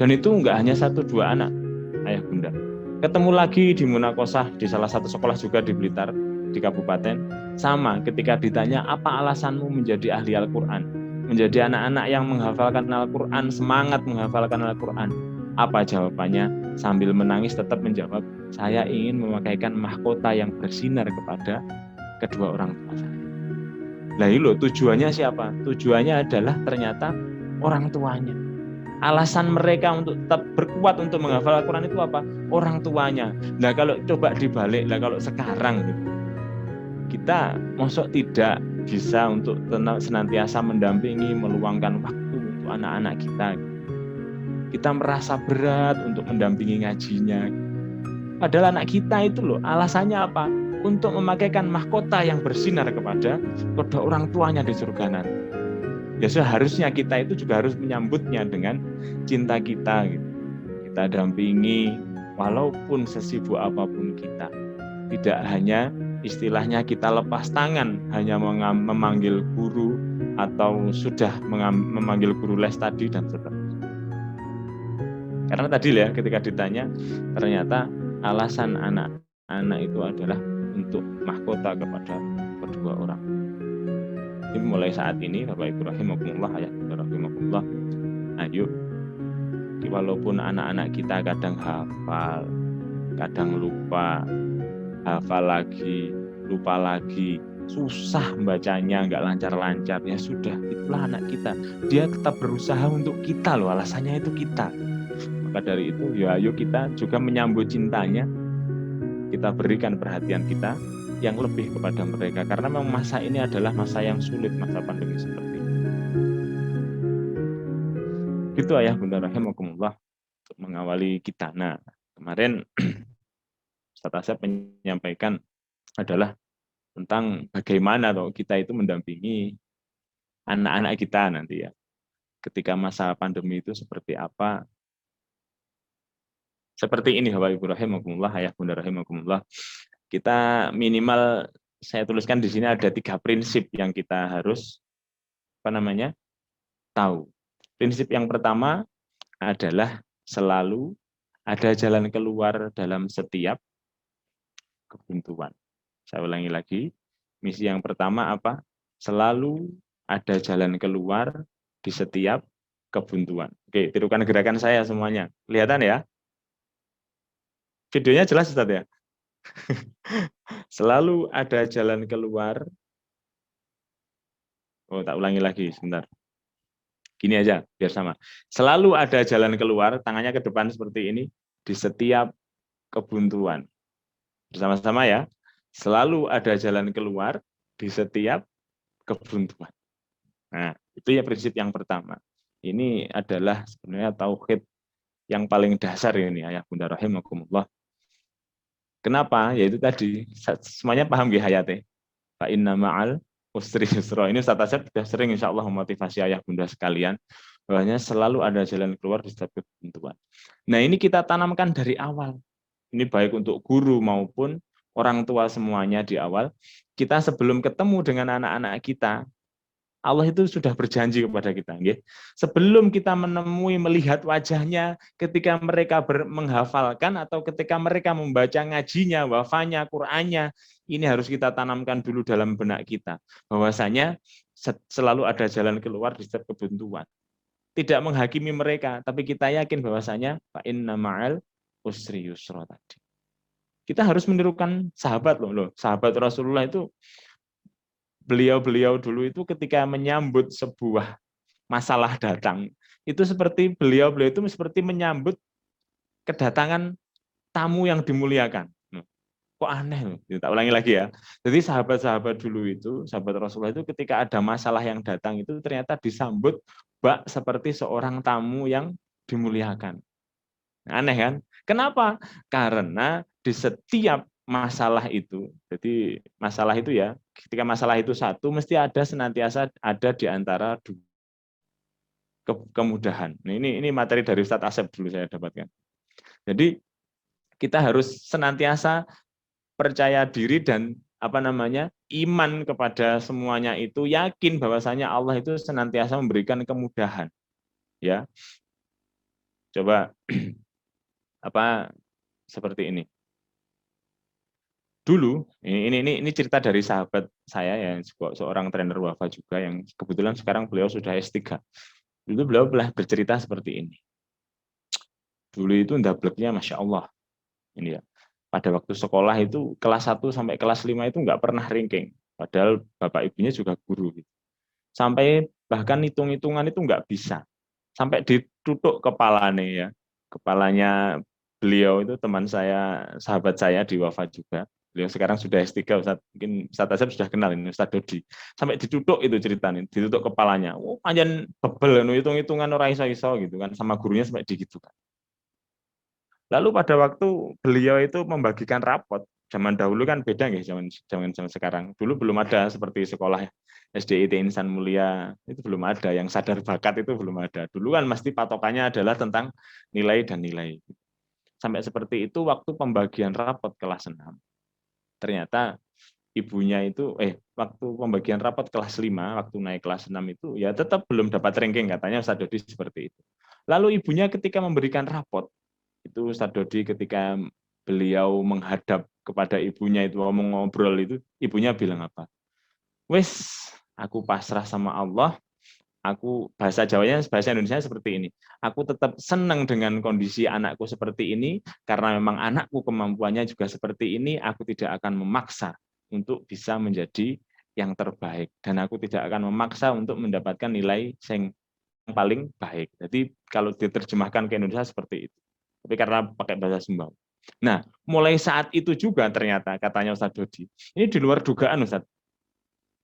Dan itu enggak hanya 1-2 anak, ayah bunda. Ketemu lagi di Munakosah di salah satu sekolah juga di Blitar, di kabupaten. Sama, ketika ditanya apa alasanmu menjadi ahli Al-Quran, menjadi anak-anak yang menghafalkan Al-Quran, semangat menghafalkan Al-Quran. Apa jawabannya? Sambil menangis tetap menjawab, saya ingin memakaikan mahkota yang bersinar kepada kedua orang tua saya. Lah itu tujuannya siapa? Tujuannya adalah ternyata orang tuanya. Alasan mereka untuk tetap berkuat untuk menghafal Al-Quran itu apa? Orang tuanya. Nah kalau coba dibalik, kalau sekarang gitu, kita mosok tidak bisa untuk senantiasa mendampingi, meluangkan waktu untuk anak-anak kita. Kita merasa berat untuk mendampingi ngajinya. Padahal anak kita itu loh, alasannya apa? Untuk memakaikan mahkota yang bersinar kepada kedua orang tuanya di surga nanti. Ya seharusnya kita itu juga harus menyambutnya dengan cinta kita. Gitu. Kita dampingi walaupun sesibuk apapun kita. Tidak hanya istilahnya kita lepas tangan, hanya memanggil guru atau sudah memanggil guru les tadi dan seterusnya. Karena tadi ya ketika ditanya, ternyata alasan anak-anak itu adalah untuk mahkota kepada kedua orang. Jadi mulai saat ini Bapak Ibu rahimakumullah, ayah rahimakumullah, ayo walaupun anak-anak kita kadang hafal, kadang lupa, hafal lagi, lupa lagi, susah bacanya, nggak lancar-lancar, ya sudah, itulah anak kita. Dia tetap berusaha untuk kita loh, alasannya itu kita. Maka dari itu, ya ayo kita juga menyambut cintanya, kita berikan perhatian kita yang lebih kepada mereka. Karena memang masa ini adalah masa yang sulit, masa pandemi seperti ini. Gitu ayah bunda rahimakumullah untuk mengawali kita. Nah, kemarin Ustaz Asep menyampaikan adalah tentang bagaimana kita itu mendampingi anak-anak kita nanti ya. Ketika masa pandemi itu seperti apa? Seperti ini Bapak Ibu rahimakumullah, ayah bunda rahimakumullah. Kita minimal, saya tuliskan di sini ada 3 prinsip yang kita harus tahu. Prinsip yang pertama adalah selalu ada jalan keluar dalam setiap kebuntuan. Saya ulangi lagi, misi yang pertama apa? Selalu ada jalan keluar di setiap kebuntuan. Oke, tirukan gerakan saya semuanya. Kelihatan ya? Videonya jelas Ustaz ya? Selalu ada jalan keluar. Oh, tak ulangi lagi, sebentar. Gini aja, biar sama. Selalu ada jalan keluar, tangannya ke depan seperti ini, di setiap kebuntuan. Bersama-sama ya. Selalu ada jalan keluar di setiap kebuntuan. Nah, itu ya prinsip yang pertama. Ini adalah sebenarnya tauhid yang paling dasar ini, ayah bunda rahimakumullah. Kenapa? Yaitu tadi, semuanya paham nggih hayate. Fa inna ma'al usri yusra. Ini Ustaz Asep sudah sering insya Allah memotivasi ayah bunda sekalian, bahwasanya selalu ada jalan keluar di setiap kebuntuan. Nah ini kita tanamkan dari awal. Ini baik untuk guru maupun orang tua semuanya di awal. Kita sebelum ketemu dengan anak-anak kita, Allah itu sudah berjanji kepada kita. Sebelum kita melihat wajahnya ketika mereka menghafalkan atau ketika mereka membaca ngajinya, wafanya, Qur'annya, ini harus kita tanamkan dulu dalam benak kita. Bahwasanya selalu ada jalan keluar di setiap kebuntuan. Tidak menghakimi mereka, tapi kita yakin bahwasanya fa inna ma'al usri yusra tadi. Kita harus menirukan sahabat loh. Sahabat Rasulullah itu, beliau dulu itu ketika menyambut sebuah masalah datang, itu seperti beliau itu seperti menyambut kedatangan tamu yang dimuliakan. Kok aneh loh, tak ulangi lagi ya. Jadi sahabat-sahabat dulu itu, sahabat Rasulullah itu ketika ada masalah yang datang itu ternyata disambut bak seperti seorang tamu yang dimuliakan. Aneh kan? Kenapa? Karena di setiap masalah itu, jadi masalah itu ya, ketika masalah itu satu, mesti ada senantiasa ada di antara dua kemudahan. Nah, ini materi dari Ustaz Asep dulu saya dapatkan. Jadi kita harus senantiasa percaya diri dan iman kepada semuanya itu, yakin bahwasanya Allah itu senantiasa memberikan kemudahan. Ya, coba seperti ini. Dulu ini cerita dari sahabat saya yang seorang trainer wafa juga, yang kebetulan sekarang beliau sudah S3. Dulu beliau pernah bercerita seperti ini. Dulu itu ndableknya Masya Allah. Ini ya. Pada waktu sekolah itu kelas 1 sampai kelas 5 itu nggak pernah ranking. Padahal bapak ibunya juga guru. Sampai bahkan hitung-hitungan itu nggak bisa. Sampai ditutuk kepalanya ya. Kepalanya beliau itu teman saya, sahabat saya di wafa juga. Beliau sekarang sudah S3, Ustaz. Mungkin Ustaz Asep sudah kenal ini, Ustaz Dodi. Sampai ditutuk itu ceritanya, ditutuk kepalanya. Oh, panjang bebel, hitung-hitungan orang iso-iso gitu kan, sama gurunya sampai digitukan. Lalu pada waktu beliau itu membagikan rapot, zaman dahulu kan beda nggih zaman sekarang. Dulu belum ada seperti sekolah SDIT Insan Mulia, itu belum ada, yang sadar bakat itu belum ada. Dulu kan mesti patokannya adalah tentang nilai dan nilai. Sampai seperti itu waktu pembagian rapot kelas 6. Ternyata ibunya itu waktu pembagian rapot kelas 5, waktu naik kelas 6 itu ya tetap belum dapat ranking, katanya Ustaz Dodi seperti itu. Lalu ibunya ketika memberikan rapot, itu Ustaz Dodi ketika beliau menghadap kepada ibunya itu ngomong ngobrol itu, ibunya bilang apa? Wes, aku pasrah sama Allah. Aku bahasa Jawanya, bahasa Indonesia seperti ini. Aku tetap senang dengan kondisi anakku seperti ini karena memang anakku kemampuannya juga seperti ini. Aku tidak akan memaksa untuk bisa menjadi yang terbaik dan aku tidak akan memaksa untuk mendapatkan nilai yang paling baik. Jadi kalau diterjemahkan ke Indonesia seperti itu. Tapi karena pakai bahasa Sumbawa. Nah, mulai saat itu juga ternyata katanya Ustaz Dodi, ini di luar dugaan Ustaz.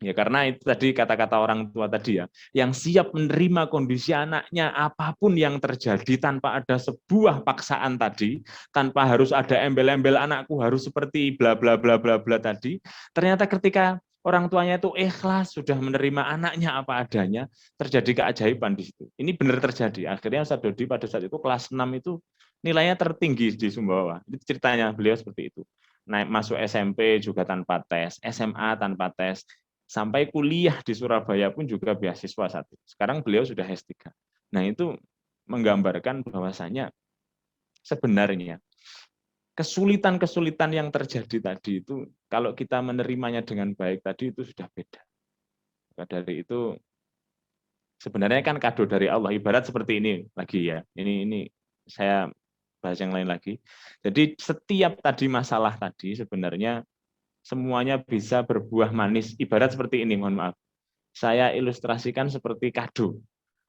Ya karena itu tadi kata-kata orang tua tadi ya, yang siap menerima kondisi anaknya apapun yang terjadi tanpa ada sebuah paksaan tadi, tanpa harus ada embel-embel anakku harus seperti bla bla bla bla bla tadi. Ternyata ketika orang tuanya itu ikhlas sudah menerima anaknya apa adanya, terjadi keajaiban di situ. Ini benar terjadi. Akhirnya Ustaz Dodi pada saat itu kelas 6 itu nilainya tertinggi di Sumbawa. Itu ceritanya beliau seperti itu. Naik masuk SMP juga tanpa tes, SMA tanpa tes, sampai kuliah di Surabaya pun juga beasiswa satu. Sekarang beliau sudah S3. Nah, itu menggambarkan bahwasanya sebenarnya kesulitan-kesulitan yang terjadi tadi itu kalau kita menerimanya dengan baik tadi itu sudah beda. Maka dari itu sebenarnya kan kado dari Allah, ibarat seperti ini lagi ya. Ini saya bahas yang lain lagi. Jadi setiap tadi masalah tadi sebenarnya semuanya bisa berbuah manis. Ibarat seperti ini, mohon maaf. Saya ilustrasikan seperti kado.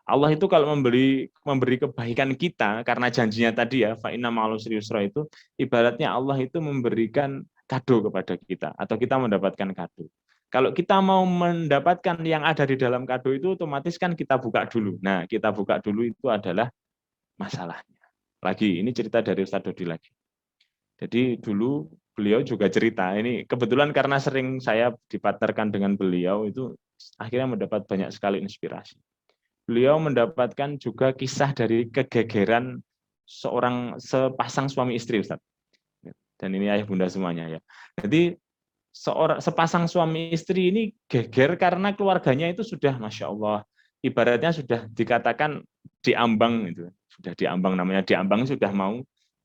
Allah itu kalau memberi kebaikan kita, karena janjinya tadi ya, fa inna ma'al usri yusra itu, ibaratnya Allah itu memberikan kado kepada kita, atau kita mendapatkan kado. Kalau kita mau mendapatkan yang ada di dalam kado itu, otomatis kan kita buka dulu. Nah, kita buka dulu itu adalah masalahnya. Lagi, ini cerita dari Ustaz Dodi lagi. Jadi dulu beliau juga cerita, ini kebetulan karena sering saya dipartnerkan dengan beliau, itu akhirnya mendapat banyak sekali inspirasi. Beliau mendapatkan juga kisah dari kegegeran sepasang suami istri, Ustaz. Dan ini ayah bunda semuanya ya. Jadi sepasang suami istri ini geger karena keluarganya itu sudah, Masya Allah, ibaratnya sudah dikatakan diambang, itu sudah diambang, namanya diambang sudah mau.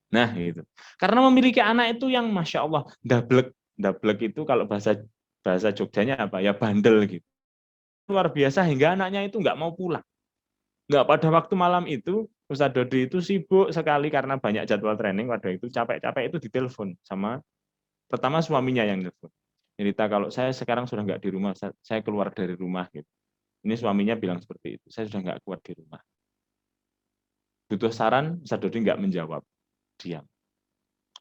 Nah, itu. Karena memiliki anak itu yang Masya Allah, dablek itu kalau bahasa Jogjanya apa? Ya bandel gitu. Luar biasa hingga anaknya itu nggak mau pulang. Nggak, pada waktu malam itu, Ustaz Dodi itu sibuk sekali karena banyak jadwal training, pada itu capek-capek itu ditelepon sama, pertama suaminya yang telepon. Cerita kalau saya sekarang sudah nggak di rumah, saya keluar dari rumah gitu. Ini suaminya bilang seperti itu, saya sudah nggak kuat di rumah. Butuh saran, Ustaz Dodi nggak menjawab. Diam.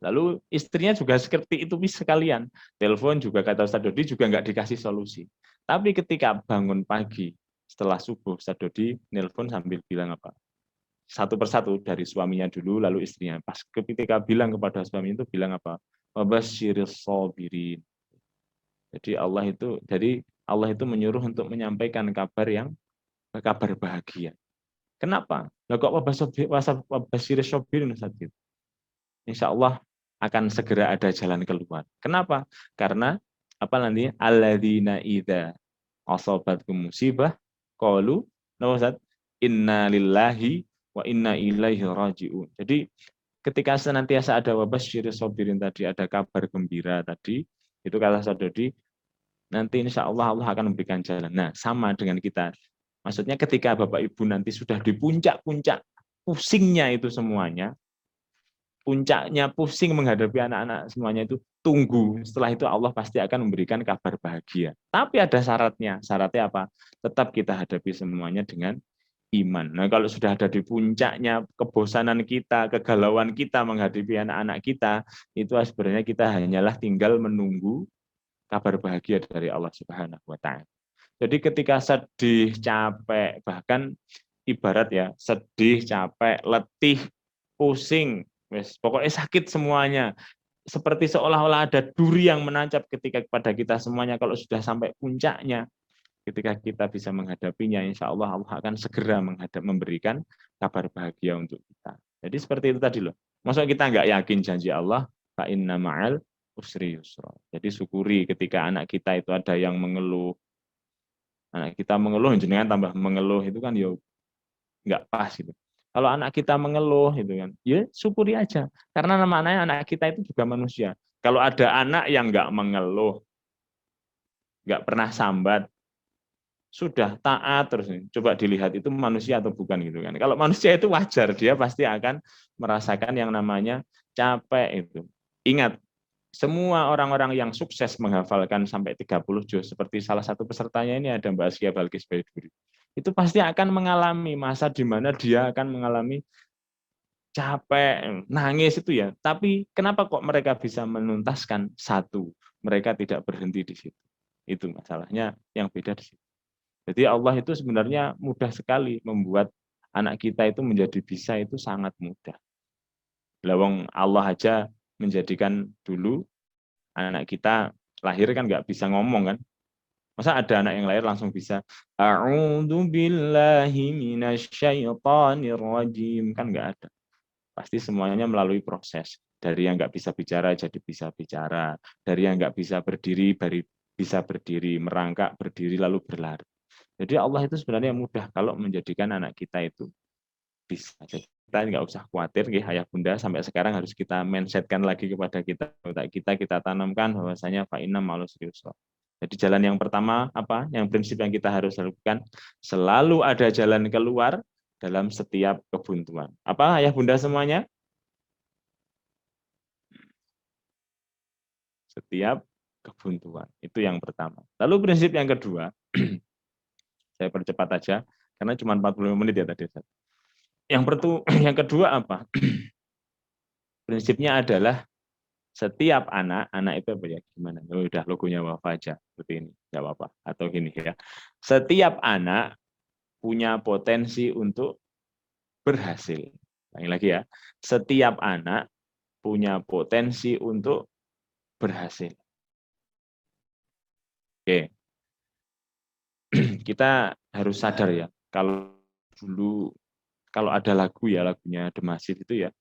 Lalu istrinya juga seperti itu sekalian. Telepon juga kata Ustaz Dodi juga nggak dikasih solusi. Tapi ketika bangun pagi setelah subuh, Ustaz Dodi nelpon sambil bilang apa? Satu persatu dari suaminya dulu, lalu istrinya. Pas ketika bilang kepada suami itu bilang apa? Wabasyiril sabirin. Jadi Allah itu menyuruh untuk menyampaikan kabar bahagia. Kenapa? Lah kok wabasyiril sabirin Ustaz? Insya Allah akan segera ada jalan keluar. Kenapa? Karena apa nanti? Alladzina idza asabatkum musibah qalu inna lillahi wa inna ilaihi raji'un. Jadi ketika senantiasa ada wabasyiril sabirin tadi, ada kabar gembira tadi, itu kata Ustaz Dodi, nanti insya Allah Allah akan memberikan jalan. Nah, sama dengan kita. Maksudnya ketika Bapak Ibu nanti sudah di puncak-puncak pusingnya itu semuanya, puncaknya pusing menghadapi anak-anak semuanya itu, tunggu. Setelah itu Allah pasti akan memberikan kabar bahagia. Tapi ada syaratnya. Syaratnya apa? Tetap kita hadapi semuanya dengan iman. Nah, kalau sudah ada di puncaknya kebosanan kita, kegalauan kita menghadapi anak-anak kita, itu sebenarnya kita hanyalah tinggal menunggu kabar bahagia dari Allah Subhanahu wa taala. Jadi ketika sedih, capek, bahkan ibarat ya, sedih, capek, letih, pusing, pokoknya sakit semuanya. Seperti seolah-olah ada duri yang menancap ketika kepada kita semuanya. Kalau sudah sampai puncaknya, ketika kita bisa menghadapinya, insya Allah Allah akan segera memberikan kabar bahagia untuk kita. Jadi seperti itu tadi loh. Maksudnya kita nggak yakin janji Allah, fa inna ma'al usri yusra. Jadi syukuri ketika anak kita itu ada yang mengeluh. Anak kita mengeluh, jenengan tambah mengeluh, itu kan ya nggak pas gitu. Kalau anak kita mengeluh, itu kan, ya syukuri aja. Karena namanya anak kita itu juga manusia. Kalau ada anak yang nggak mengeluh, nggak pernah sambat, sudah taat terus, coba dilihat itu manusia atau bukan gitu kan. Kalau manusia itu wajar, dia pasti akan merasakan yang namanya capek itu. Ingat, semua orang-orang yang sukses menghafalkan sampai 30 juz, seperti salah satu pesertanya ini ada Mbak Asia Balkis Baiduri, itu pasti akan mengalami masa di mana dia akan mengalami capek, nangis itu ya. Tapi kenapa kok mereka bisa menuntaskan satu? Mereka tidak berhenti di situ. Itu masalahnya yang beda di situ. Jadi Allah itu sebenarnya mudah sekali membuat anak kita itu menjadi bisa, itu sangat mudah. Lawang Allah aja menjadikan dulu anak kita lahir kan nggak bisa ngomong kan. Masa ada anak yang lahir langsung bisa a'udzu billahi minasyaitonir rajim, kan nggak ada. Pasti semuanya melalui proses. Dari yang nggak bisa bicara jadi bisa bicara, dari yang nggak bisa berdiri bisa berdiri, merangkak berdiri lalu berlari. Jadi Allah itu sebenarnya mudah kalau menjadikan anak kita itu bisa. Jadi kita nggak usah khawatir, ayah bunda sampai sekarang harus kita mindsetkan lagi kepada kita tanamkan bahwasanya fa inna ma'al usri yusra. Jadi jalan yang pertama apa? Yang prinsip yang kita harus lakukan, selalu ada jalan keluar dalam setiap kebuntuan. Apa ayah bunda semuanya? Setiap kebuntuan. Itu yang pertama. Lalu prinsip yang kedua, saya percepat aja karena cuma 45 menit ya tadi. Yang kedua apa? Prinsipnya adalah setiap anak itu apa ya, gimana? Oh, udah logonya Wafa aja seperti ini, nggak apa-apa. Atau gini ya. Setiap anak punya potensi untuk berhasil. Lagi ya. Setiap anak punya potensi untuk berhasil. Oke. Kita harus sadar ya, kalau ada lagu ya, lagunya The Massive itu ya,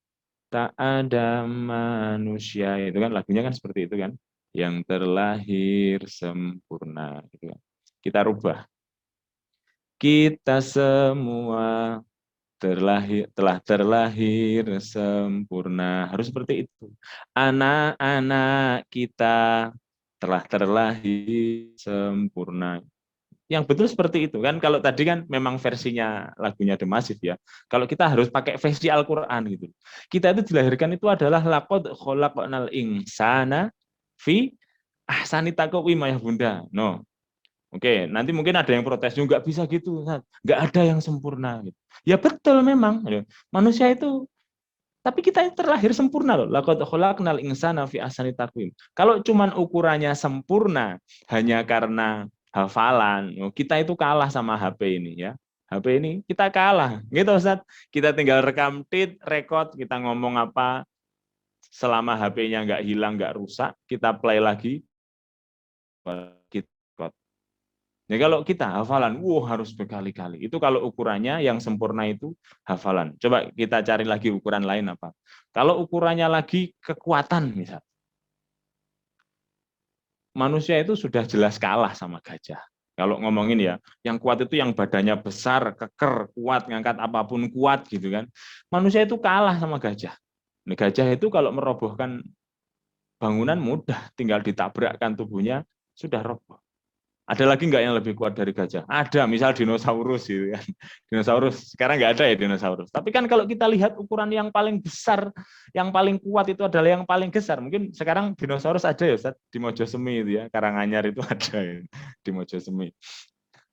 tak ada manusia, itu kan lagunya kan seperti itu kan, yang terlahir sempurna gitu kan. Kita rubah, kita semua telah terlahir sempurna, harus seperti itu. Anak-anak kita telah terlahir sempurna. Yang betul seperti itu kan. Kalau tadi kan memang versinya lagunya The Massive ya. Kalau kita harus pakai versi Al-Qur'an gitu. Kita itu dilahirkan itu adalah laqad khalaqnal insana fi ahsani taqwim ya Bunda. No. Oke, nanti mungkin ada yang protes juga, nggak bisa gitu. Nggak ada yang sempurna gitu. Ya betul memang. Manusia itu, tapi kita terlahir sempurna loh. Laqad khalaqnal insana fi ahsani taqwim. Kalau cuman ukurannya sempurna hanya karena hafalan, kita itu kalah sama HP ini ya. HP ini kita kalah, gitu Ustaz. Kita tinggal rekam record, kita ngomong apa, selama HP-nya nggak hilang, nggak rusak, kita play lagi. Nah, kalau kita hafalan, harus berkali-kali. Itu kalau ukurannya yang sempurna itu hafalan. Coba kita cari lagi ukuran lain apa. Kalau ukurannya lagi kekuatan misal. Manusia itu sudah jelas kalah sama gajah. Kalau ngomongin ya, yang kuat itu yang badannya besar, keker, kuat, ngangkat apapun kuat gitu kan. Manusia itu kalah sama gajah. Nah, gajah itu kalau merobohkan bangunan mudah, tinggal ditabrakkan tubuhnya sudah roboh. Ada lagi nggak yang lebih kuat dari gajah? Ada, misal dinosaurus gitu kan. Dinosaurus sekarang nggak ada ya dinosaurus. Tapi kan kalau kita lihat ukuran yang paling besar, yang paling kuat itu adalah yang paling besar. Mungkin sekarang dinosaurus ada ya Ustaz, di Mojosemi itu ya, Karanganyar itu ada ya, di Mojosemi.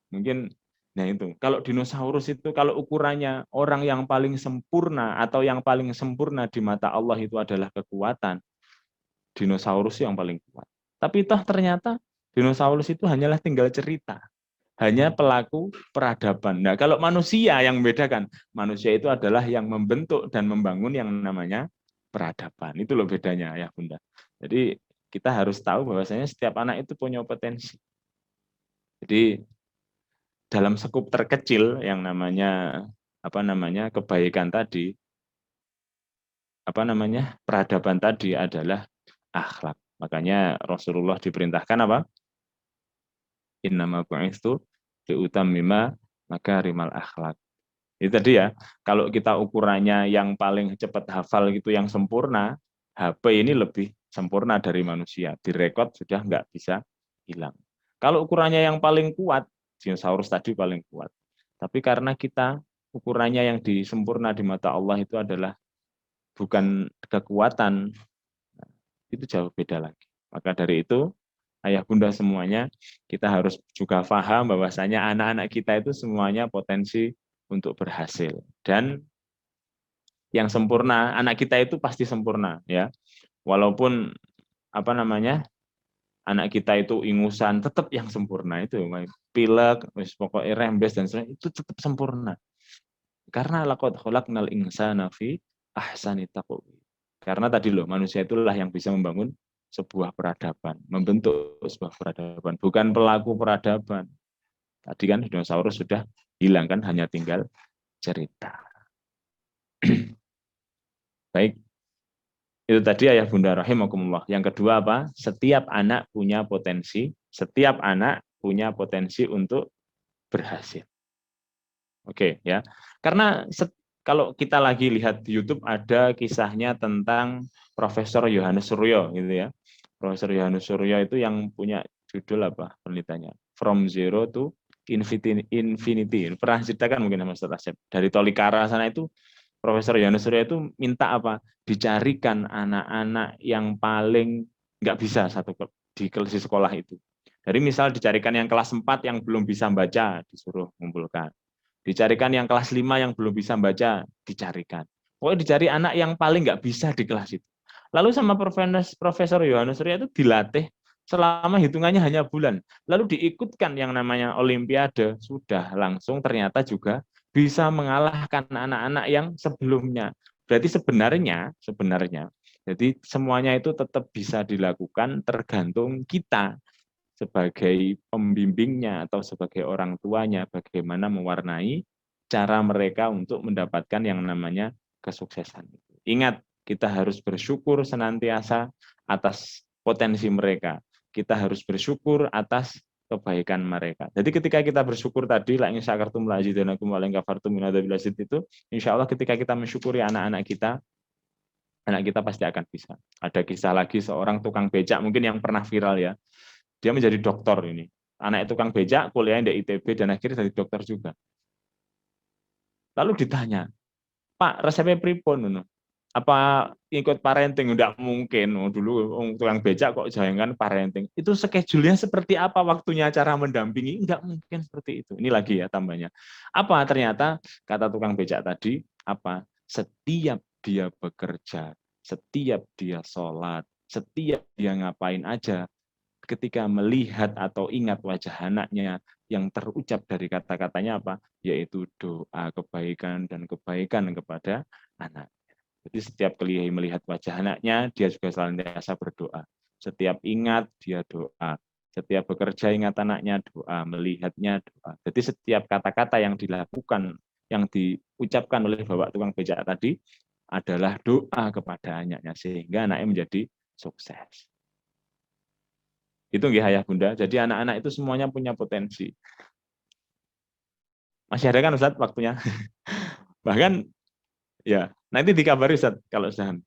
Mungkin Nah itu, kalau dinosaurus itu kalau ukurannya orang yang paling sempurna atau yang paling sempurna di mata Allah itu adalah kekuatan, dinosaurus yang paling kuat. Tapi toh ternyata dinosaurus itu hanyalah tinggal cerita, hanya pelaku peradaban. Nah kalau manusia yang membedakan, manusia itu adalah yang membentuk dan membangun yang namanya peradaban. Itu loh bedanya ya Bunda. Jadi kita harus tahu bahwasanya setiap anak itu punya potensi. Jadi dalam skup terkecil yang namanya kebaikan tadi, peradaban tadi adalah akhlak. Makanya Rasulullah diperintahkan apa? Innama bu'itsu liutammima makarimal akhlak. Itu tadi ya, kalau kita ukurannya yang paling cepat hafal gitu yang sempurna, HP ini lebih sempurna dari manusia. Direkod sudah nggak bisa hilang. Kalau ukurannya yang paling kuat, dinosaurus tadi paling kuat. Tapi karena kita ukurannya yang disempurna di mata Allah itu adalah bukan kekuatan, itu jauh beda lagi. Maka dari itu, ayah bunda semuanya, kita harus juga paham bahwasanya anak-anak kita itu semuanya potensi untuk berhasil. Dan yang sempurna, anak kita itu pasti sempurna ya. Walaupun anak kita itu ingusan, tetap yang sempurna itu pilek, pokoknya rembes dan sebagainya itu tetap sempurna. Karena laqad khalaqnal insana fi ahsani taqwim. Karena tadi loh manusia itulah yang bisa membangun sebuah peradaban, membentuk sebuah peradaban, bukan pelaku peradaban. Tadi kan dinosaurus sudah hilang kan, hanya tinggal cerita. Baik. Itu tadi ayah bunda rahimakumullah. Yang kedua apa? Setiap anak punya potensi, setiap anak punya potensi untuk berhasil. Oke ya. Karena kalau kita lagi lihat di YouTube ada kisahnya tentang Profesor Yohanes Suryo gitu ya. Profesor Yohanes Suryo itu yang punya judul apa penelitiannya? From Zero to Infinity. Pernah ceritakan mungkin Mas Rasep. Dari Tolikara sana itu Profesor Yohanes Suryo itu minta apa? Dicarikan anak-anak yang paling nggak bisa di sekolah itu. Jadi misal dicarikan yang kelas 4 yang belum bisa baca, disuruh mengumpulkan. Dicarikan yang kelas 5 yang belum bisa baca, dicarikan. Pokoknya dicari anak yang paling nggak bisa di kelas itu. Lalu sama Profesor Yohanes Suryo itu dilatih selama hitungannya hanya bulan. Lalu diikutkan yang namanya Olimpiade, sudah langsung ternyata juga bisa mengalahkan anak-anak yang sebelumnya. Berarti sebenarnya, jadi semuanya itu tetap bisa dilakukan tergantung kita sebagai pembimbingnya atau sebagai orang tuanya, bagaimana mewarnai cara mereka untuk mendapatkan yang namanya kesuksesan. Ingat, kita harus bersyukur senantiasa atas potensi mereka. Kita harus bersyukur atas kebaikan mereka. Jadi ketika kita bersyukur tadi, la in syakartum la azidannakum wa la in kafartum min adzabil aziz itu, insya Allah ketika kita mensyukuri anak kita pasti akan bisa. Ada kisah lagi seorang tukang becak, mungkin yang pernah viral ya. Dia menjadi dokter ini. Anak tukang becak, kuliahnya di ITB dan akhirnya jadi dokter juga. Lalu ditanya, Pak, resepnya pripun? Apa ikut parenting? Enggak mungkin. Dulu tukang becak kok jangan parenting. Itu schedule-nya seperti apa waktunya cara mendampingi? Enggak mungkin seperti itu. Ini lagi ya tambahnya. Apa ternyata kata tukang becak tadi, apa? Setiap dia bekerja, setiap dia sholat, setiap dia ngapain aja, ketika melihat atau ingat wajah anaknya, yang terucap dari kata-katanya apa? Yaitu doa kebaikan dan kebaikan kepada anak. Jadi setiap kali melihat wajah anaknya, dia juga senantiasa berdoa. Setiap ingat, dia doa. Setiap bekerja ingat anaknya, doa. Melihatnya, doa. Jadi setiap kata-kata yang dilakukan, yang diucapkan oleh bapak tukang becak tadi, adalah doa kepada anaknya. Sehingga anaknya menjadi sukses. Itu nggih ayah bunda. Jadi anak-anak itu semuanya punya potensi. Masih ada kan Ustaz waktunya? Bahkan ya, nanti dikabari Ustaz kalau sudah.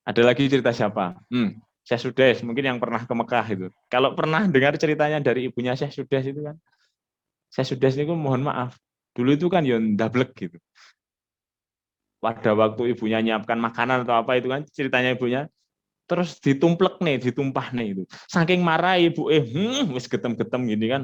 Ada lagi cerita siapa? Syekh Sudes, mungkin yang pernah ke Mekah itu. Kalau pernah dengar ceritanya dari ibunya Syekh Sudes itu kan. Syekh Sudes itu mohon maaf. Dulu itu kan ya ndablek gitu. Pada waktu ibunya nyiapkan makanan atau apa itu kan ceritanya ibunya. terus ditumplek nih, ditumpah nih itu. Saking marah ibu wis getem-getem gini kan,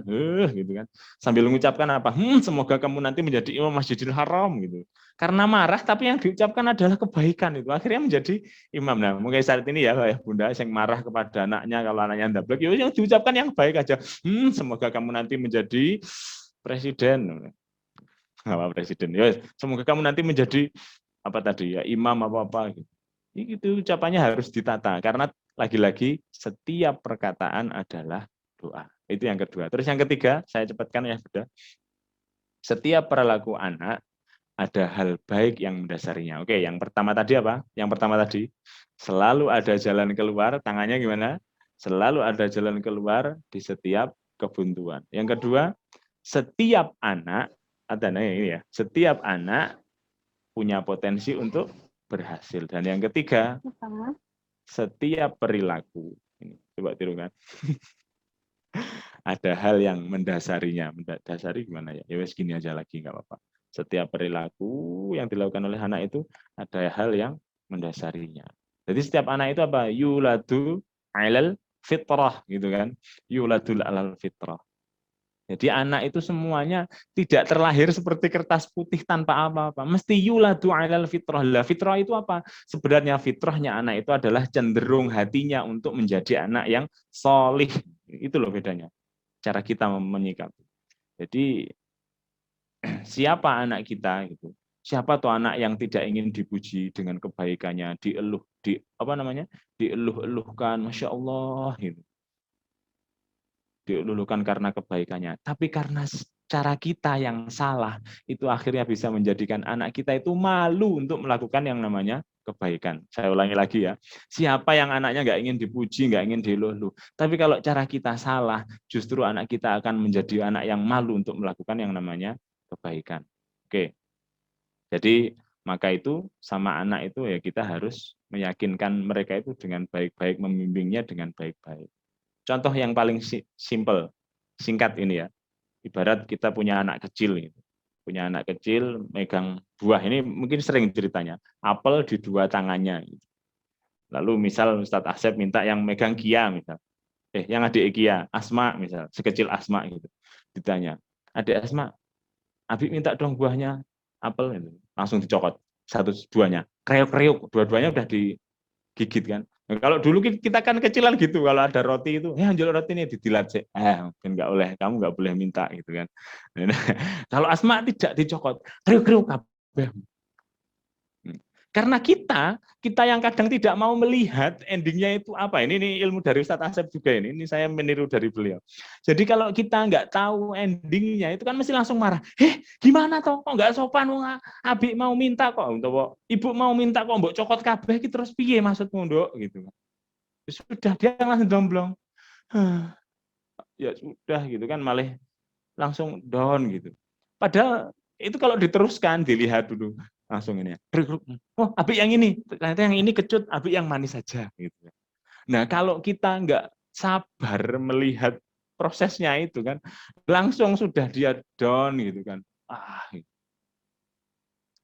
gitu kan. Sambil mengucapkan apa? Semoga kamu nanti menjadi imam Masjidil Haram gitu. Karena marah tapi yang diucapkan adalah kebaikan itu. Akhirnya menjadi imam. Nah, mungkin saat ini ya Bunda yang marah kepada anaknya kalau anaknya ndablek, ya yang diucapkan yang baik aja. Semoga kamu nanti menjadi presiden. Apa presiden? Ya, semoga kamu nanti menjadi apa tadi ya, imam apa-apa gitu. Itu ucapannya harus ditata karena lagi-lagi setiap perkataan adalah doa. Itu yang kedua. Terus yang ketiga, saya cepatkan ya Bunda. Setiap perilaku anak ada hal baik yang mendasarinya. Oke, yang pertama tadi apa? Yang pertama tadi selalu ada jalan keluar, tangannya gimana? Selalu ada jalan keluar di setiap kebuntuan. Yang kedua, setiap anak ini ya, setiap anak punya potensi untuk berhasil. Dan yang ketiga, setiap perilaku, ini coba tirukan, ada hal yang mendasarinya. Mendasari gimana ya? Ya wes gini aja lagi, nggak apa-apa. Setiap perilaku yang dilakukan oleh anak itu ada hal yang mendasarinya. Jadi setiap anak itu apa? Yuladu alal fitrah, gitu kan? Yuladul alal fitrah. Jadi anak itu semuanya tidak terlahir seperti kertas putih tanpa apa-apa. Mesti yuladu alal fitrah. Lah fitrah itu apa? Sebenarnya fitrahnya anak itu adalah cenderung hatinya untuk menjadi anak yang solih. Itu loh bedanya. Cara kita menyikapi. Jadi siapa anak kita gitu? Siapa tuh anak yang tidak ingin dipuji dengan kebaikannya, dieluh-eluhkan, masya Allah gitu. Dilulukan karena kebaikannya, tapi karena cara kita yang salah itu akhirnya bisa menjadikan anak kita itu malu untuk melakukan yang namanya kebaikan. Saya ulangi lagi ya, siapa yang anaknya nggak ingin dipuji, nggak ingin diluluh, tapi kalau cara kita salah, justru anak kita akan menjadi anak yang malu untuk melakukan yang namanya kebaikan. Oke, jadi maka itu sama anak itu ya kita harus meyakinkan mereka itu dengan baik-baik, membimbingnya dengan baik-baik. Contoh yang paling simpel, singkat ini ya. Ibarat kita punya anak kecil, gitu. Punya anak kecil megang buah, ini mungkin sering ceritanya, apel di dua tangannya. Gitu. Lalu misal Ustadz Asep minta yang megang Kia, misal. Yang adik Kia, Asma misal, sekecil Asma gitu. Ditanya, adik Asma, Abi minta dong buahnya apel, gitu. Langsung dicokot duanya, kreuk-kreuk, dua-duanya udah digigit kan. Nah, kalau dulu kita kan kecilan gitu, kalau ada roti itu, anjol roti ini didilat sih, mungkin nggak boleh, kamu nggak boleh minta gitu kan. Kalau Asma tidak dicokot, kriuk-kriuk kabeh. Karena kita yang kadang tidak mau melihat endingnya itu apa. Ini ilmu dari Ustadz Asep juga ini saya meniru dari beliau. Jadi kalau kita nggak tahu endingnya itu kan mesti langsung marah. Gimana toh? Kok nggak sopan? Abi mau minta kok, ibu mau minta kok, mbok cokot kabeh iki terus piye maksudmu, Nduk? Gitu. Sudah dia langsung domblong. Ya sudah gitu kan, malah langsung down gitu. Padahal itu kalau diteruskan, dilihat dulu langsung ini. Oh, Abi yang ini, ternyata yang ini kecut, Abi yang manis saja gitu. Nah, kalau kita nggak sabar melihat prosesnya itu kan, langsung sudah dia down gitu kan. Gitu.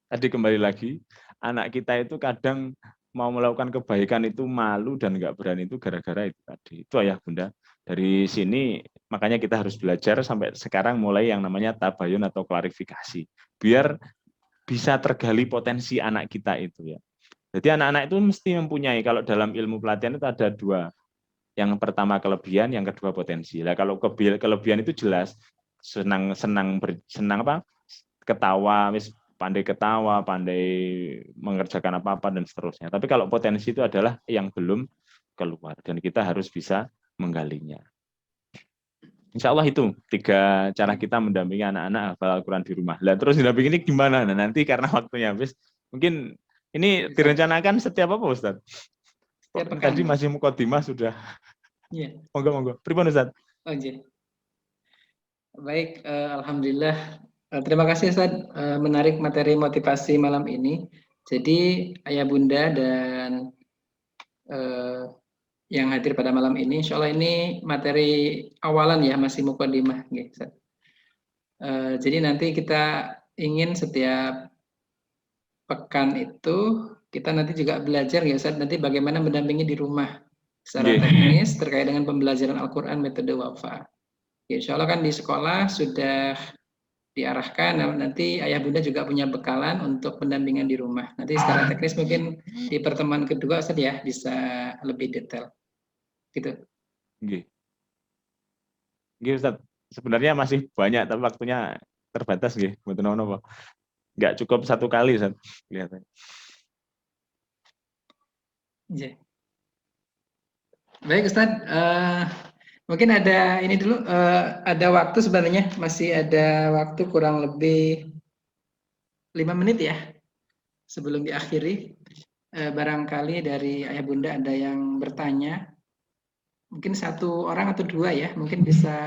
Tadi kembali lagi, anak kita itu kadang mau melakukan kebaikan itu malu dan nggak berani itu gara-gara itu tadi. Itu Ayah Bunda. Dari sini makanya kita harus belajar sampai sekarang mulai yang namanya tabayun atau klarifikasi. Biar bisa tergali potensi anak kita itu ya. Jadi anak-anak itu mesti mempunyai, kalau dalam ilmu pelatihan itu ada dua. Yang pertama kelebihan, yang kedua potensi. Nah, kalau kelebihan itu jelas senang apa? Ketawa, pandai ketawa, pandai mengerjakan apa-apa dan seterusnya. Tapi kalau potensi itu adalah yang belum keluar dan kita harus bisa menggalinya. Insya Allah itu 3 cara kita mendampingi anak-anak hafal Al-Quran di rumah. Lah terus mendampingi ini gimana? Nah, nanti karena waktunya habis, mungkin ini direncanakan setiap apa Ustaz? Tadi masih mukadimah sudah. Iya. Monggo. Pripun Ustaz? Oh, iya. Baik, alhamdulillah. Terima kasih Ustaz, menarik materi motivasi malam ini. Jadi Ayah Bunda dan yang hadir pada malam ini, insya Allah ini materi awalan ya, masih mukadimah. Jadi nanti kita ingin setiap pekan itu kita nanti juga belajar ya Ustaz, nanti bagaimana mendampingi di rumah secara Nggih. teknis terkait dengan pembelajaran Al-Quran metode wafa. Ya, insya Allah kan di sekolah sudah diarahkan, nanti ayah bunda juga punya bekalan untuk pendampingan di rumah. Nanti secara teknis mungkin di pertemuan kedua Ustaz ya bisa lebih detail. Gitu. Nggih. Nggih Ustaz. Sebenarnya masih banyak tapi waktunya terbatas nggih, mboten napa. Enggak cukup satu kali Ustaz kelihatannya. Ya. Baik Ustaz, mungkin ada ini dulu, ada waktu sebenarnya, masih ada waktu kurang lebih 5 menit ya sebelum diakhiri. Barangkali dari ayah bunda ada yang bertanya, mungkin satu orang atau dua ya, mungkin bisa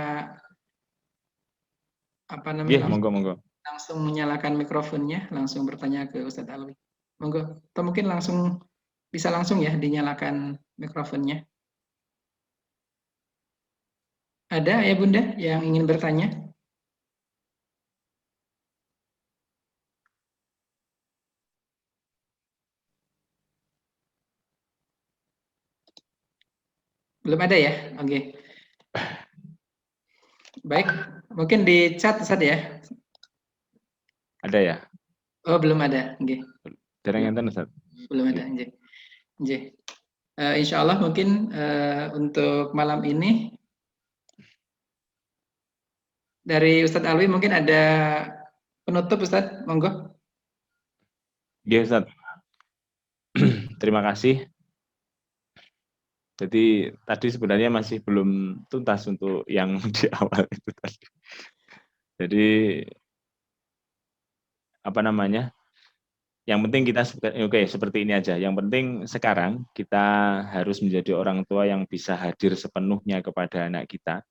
apa namanya, Monggo. langsung menyalakan mikrofonnya, langsung bertanya ke Ustadz Alwi. Monggo, atau mungkin langsung bisa langsung ya dinyalakan mikrofonnya. Ada ayah bunda yang ingin bertanya? Belum ada ya? Oke. Baik, mungkin di chat Ustaz ya? Ada ya? Oh, belum ada. Oke. Jarang enten Ustaz. Belum ada. Oke. Insya Allah mungkin untuk malam ini dari Ustadz Alwi mungkin ada penutup Ustadz, monggo. Nggih Ustaz. Terima kasih. Jadi tadi sebenarnya masih belum tuntas untuk yang di awal itu tadi. Jadi apa namanya? Yang penting kita seperti ini aja. Yang penting sekarang kita harus menjadi orang tua yang bisa hadir sepenuhnya kepada anak kita.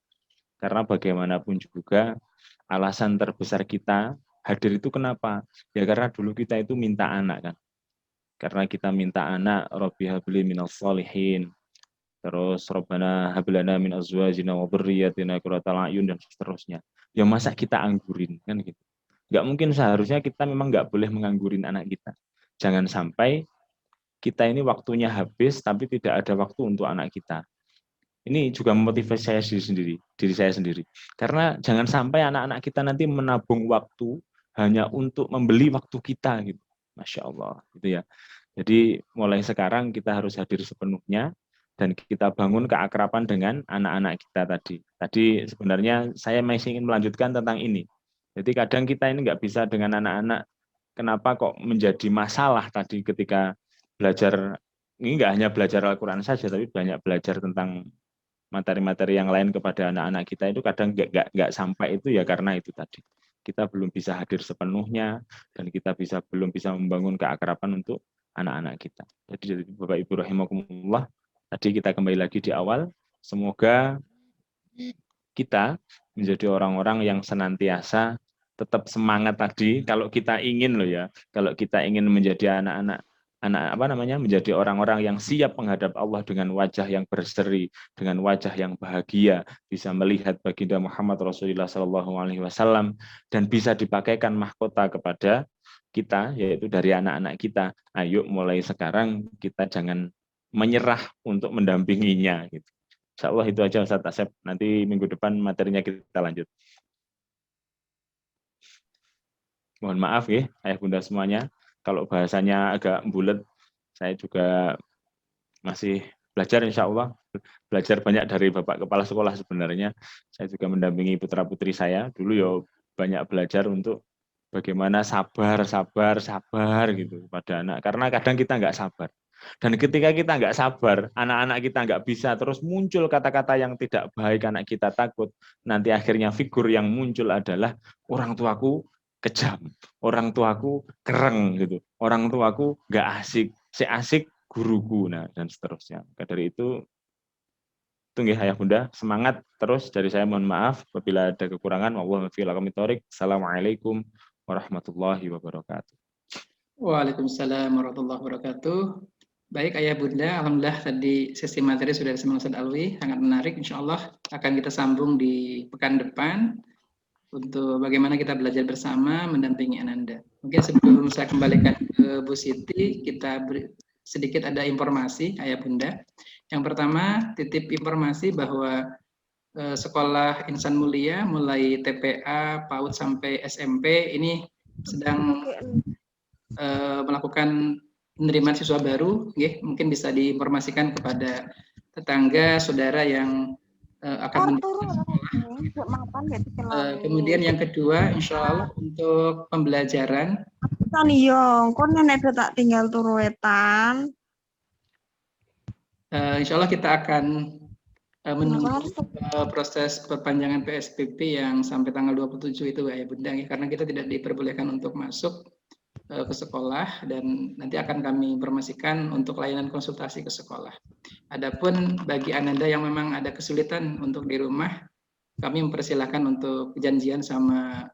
Karena bagaimanapun juga alasan terbesar kita hadir itu kenapa? Ya karena dulu kita itu minta anak kan. Karena kita minta anak, Rabbi habli minas sholihin. Terus Rabbana hablana min azwajina wa dzurriyyatina qurratal a'yun dan seterusnya. Ya masa kita anggurin kan gitu. Nggak mungkin, seharusnya kita memang nggak boleh menganggurin anak kita. Jangan sampai kita ini waktunya habis tapi tidak ada waktu untuk anak kita. Ini juga memotivasi diri saya sendiri. Karena jangan sampai anak-anak kita nanti menabung waktu hanya untuk membeli waktu kita gitu. Masya Allah gitu ya. Jadi mulai sekarang kita harus hadir sepenuhnya dan kita bangun keakraban dengan anak-anak kita tadi. Tadi sebenarnya saya masih ingin melanjutkan tentang ini. Jadi kadang kita ini nggak bisa dengan anak-anak, kenapa kok menjadi masalah tadi ketika belajar, ini nggak hanya belajar Al-Quran saja, tapi banyak belajar tentang materi-materi yang lain kepada anak-anak kita itu kadang nggak sampai itu ya karena itu tadi. Kita belum bisa hadir sepenuhnya dan kita belum bisa membangun keakraban untuk anak-anak kita. Jadi Bapak Ibu rahimakumullah, tadi kita kembali lagi di awal, semoga kita menjadi orang-orang yang senantiasa tetap semangat tadi. Kalau kita ingin kalau kita ingin menjadi menjadi orang-orang yang siap menghadap Allah dengan wajah yang berseri, dengan wajah yang bahagia, bisa melihat baginda Muhammad Rasulullah SAW dan bisa dipakaikan mahkota kepada kita, yaitu dari anak-anak kita. Ayo mulai sekarang kita jangan menyerah untuk mendampinginya gitu. Insya Allah itu aja Ustaz Asep. Nanti minggu depan materinya kita lanjut. Mohon maaf ya, ayah bunda semuanya. Kalau bahasanya agak bulat, saya juga masih belajar insya Allah. Belajar banyak dari Bapak Kepala Sekolah sebenarnya. Saya juga mendampingi putra-putri saya. Dulu ya banyak belajar untuk bagaimana sabar gitu pada anak. Karena kadang kita nggak sabar. Dan ketika kita nggak sabar, anak-anak kita nggak bisa, terus muncul kata-kata yang tidak baik, anak kita takut. Nanti akhirnya figur yang muncul adalah orang tuaku kejam, orang tuaku kereng gitu, orang tuaku nggak asik, si asik guruku, nah dan seterusnya. Maka dari itu, tunggu ayah bunda, semangat terus. Dari saya mohon maaf apabila ada kekurangan. Assalamualaikum warahmatullahi wabarakatuh. Waalaikumsalam warahmatullahi wabarakatuh. Baik ayah bunda, alhamdulillah tadi sesi materi sudah disampaikan Ustadz Alwi, sangat menarik. Insya Allah akan kita sambung di pekan depan. untuk bagaimana kita belajar bersama mendampingi Ananda. Mungkin sebelum saya kembalikan ke Bu Siti, kita beri sedikit ada informasi Ayah Bunda. Yang pertama, titip informasi bahwa sekolah Insan Mulia mulai TPA, PAUD sampai SMP ini sedang melakukan penerimaan siswa baru, mungkin bisa diinformasikan kepada tetangga, saudara yang akan kemudian yang kedua, insya Allah untuk pembelajaran. Kan iya, kon nenek tak tinggal turu wetan. Insya Allah kita akan menunggu proses perpanjangan PSBB yang sampai tanggal 27 itu ya Bunda, karena kita tidak diperbolehkan untuk masuk ke sekolah dan nanti akan kami informasikan untuk layanan konsultasi ke sekolah. Adapun bagi Ananda yang memang ada kesulitan untuk di rumah, kami mempersilahkan untuk janjian sama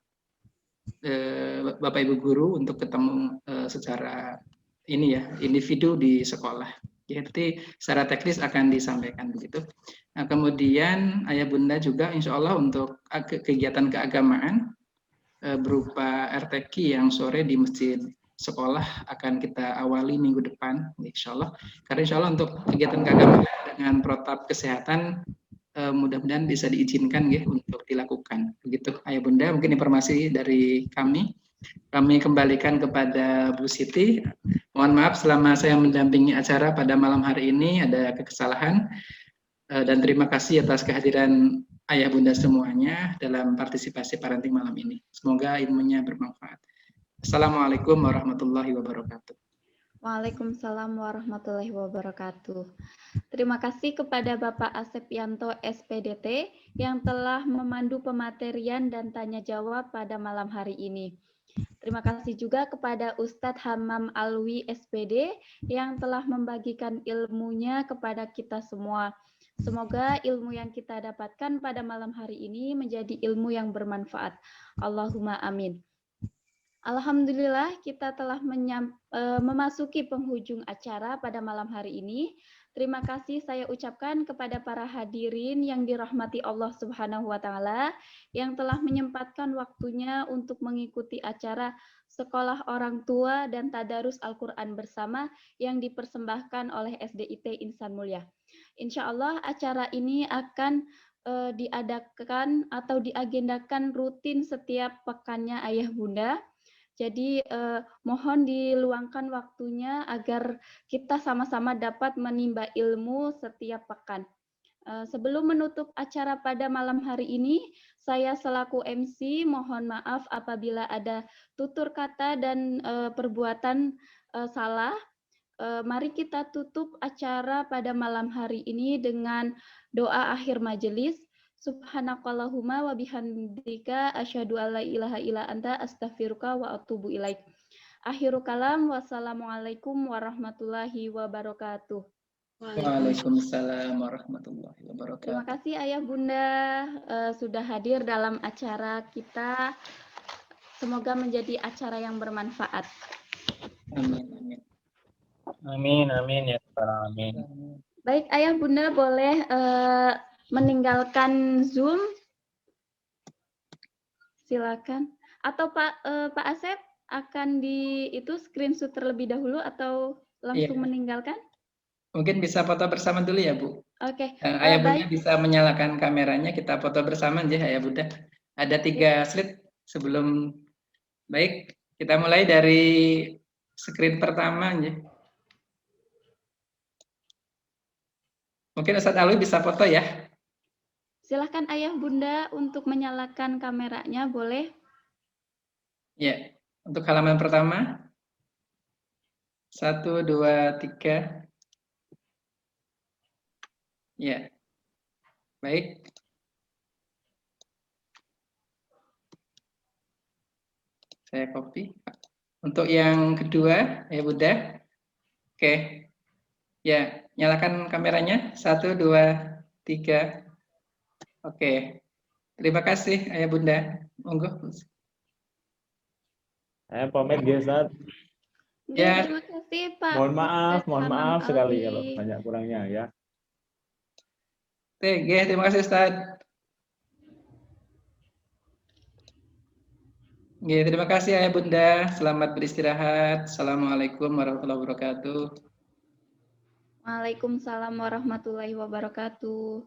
Bapak Ibu guru untuk ketemu secara ini ya, individu di sekolah. Jadi secara teknis akan disampaikan begitu. Nah, kemudian Ayah Bunda juga insya Allah untuk kegiatan keagamaan berupa RTQ yang sore di masjid sekolah akan kita awali minggu depan, insya Allah. Karena insya Allah untuk kegiatan keagamaan dengan protap kesehatan mudah-mudahan bisa diizinkan ya untuk dilakukan. Begitu Ayah Bunda, mungkin informasi dari kami. Kami kembalikan kepada Bu Siti. Mohon maaf selama saya mendampingi acara pada malam hari ini ada kesalahan. Dan terima kasih atas kehadiran Ayah Bunda semuanya dalam partisipasi parenting malam ini. Semoga ilmunya bermanfaat. Assalamualaikum warahmatullahi wabarakatuh. Waalaikumsalam warahmatullahi wabarakatuh. Terima kasih kepada Bapak Asep Yanto SPDT yang telah memandu pematerian dan tanya jawab pada malam hari ini. Terima kasih juga kepada Ustadz Hammam Alwi SPD yang telah membagikan ilmunya kepada kita semua. Semoga ilmu yang kita dapatkan pada malam hari ini menjadi ilmu yang bermanfaat. Allahumma amin. Alhamdulillah kita telah memasuki penghujung acara pada malam hari ini. Terima kasih saya ucapkan kepada para hadirin yang dirahmati Allah Subhanahu wa Ta'ala yang telah menyempatkan waktunya untuk mengikuti acara Sekolah Orang Tua dan Tadarus Al-Quran Bersama yang dipersembahkan oleh SDIT Insan Mulia. Insya Allah acara ini akan diadakan atau diagendakan rutin setiap pekannya Ayah Bunda. Jadi mohon diluangkan waktunya agar kita sama-sama dapat menimba ilmu setiap pekan. Sebelum menutup acara pada malam hari ini, saya selaku MC mohon maaf apabila ada tutur kata dan perbuatan salah. Mari kita tutup acara pada malam hari ini dengan doa akhir majelis. Subhanakallahumma wa bihamdika asyhadu alla ilaha illa anta astaghfiruka wa atubu ilaik. Akhiru kalam, wassalamualaikum warahmatullahi wabarakatuh. Waalaikumsalam warahmatullahi wabarakatuh. Terima kasih Ayah Bunda sudah hadir dalam acara kita. Semoga menjadi acara yang bermanfaat. Amin, amin. Amin, amin ya amin. Baik Ayah Bunda boleh meninggalkan Zoom, silakan. Atau Pak Asep akan itu screenshot terlebih dahulu atau langsung meninggalkan? Mungkin bisa foto bersama dulu ya Bu. Oke. Ayah Bunda bisa menyalakan kameranya, kita foto bersama aja Ayah Bunda. Ada 3 slide sebelum. Baik, kita mulai dari screen pertama aja. Mungkin Ustadz Alwi bisa foto ya. Silahkan Ayah Bunda untuk menyalakan kameranya, boleh? Ya, untuk halaman pertama. 1, 2, 3. Ya, baik. Saya copy. Untuk yang kedua, ya Bunda. Oke. Ya, nyalakan kameranya. 1, 2, 3. Oke, terima kasih Ayah Bunda. Monggo. Saya pamit ya, Ustaz. Ya. Terima kasih Pak. Mohon maaf sekali kalau banyak kurangnya ya. Oke, terima kasih Ustaz. Ya, terima kasih Ayah Bunda. Selamat beristirahat. Assalamualaikum warahmatullahi wabarakatuh. Waalaikumsalam warahmatullahi wabarakatuh.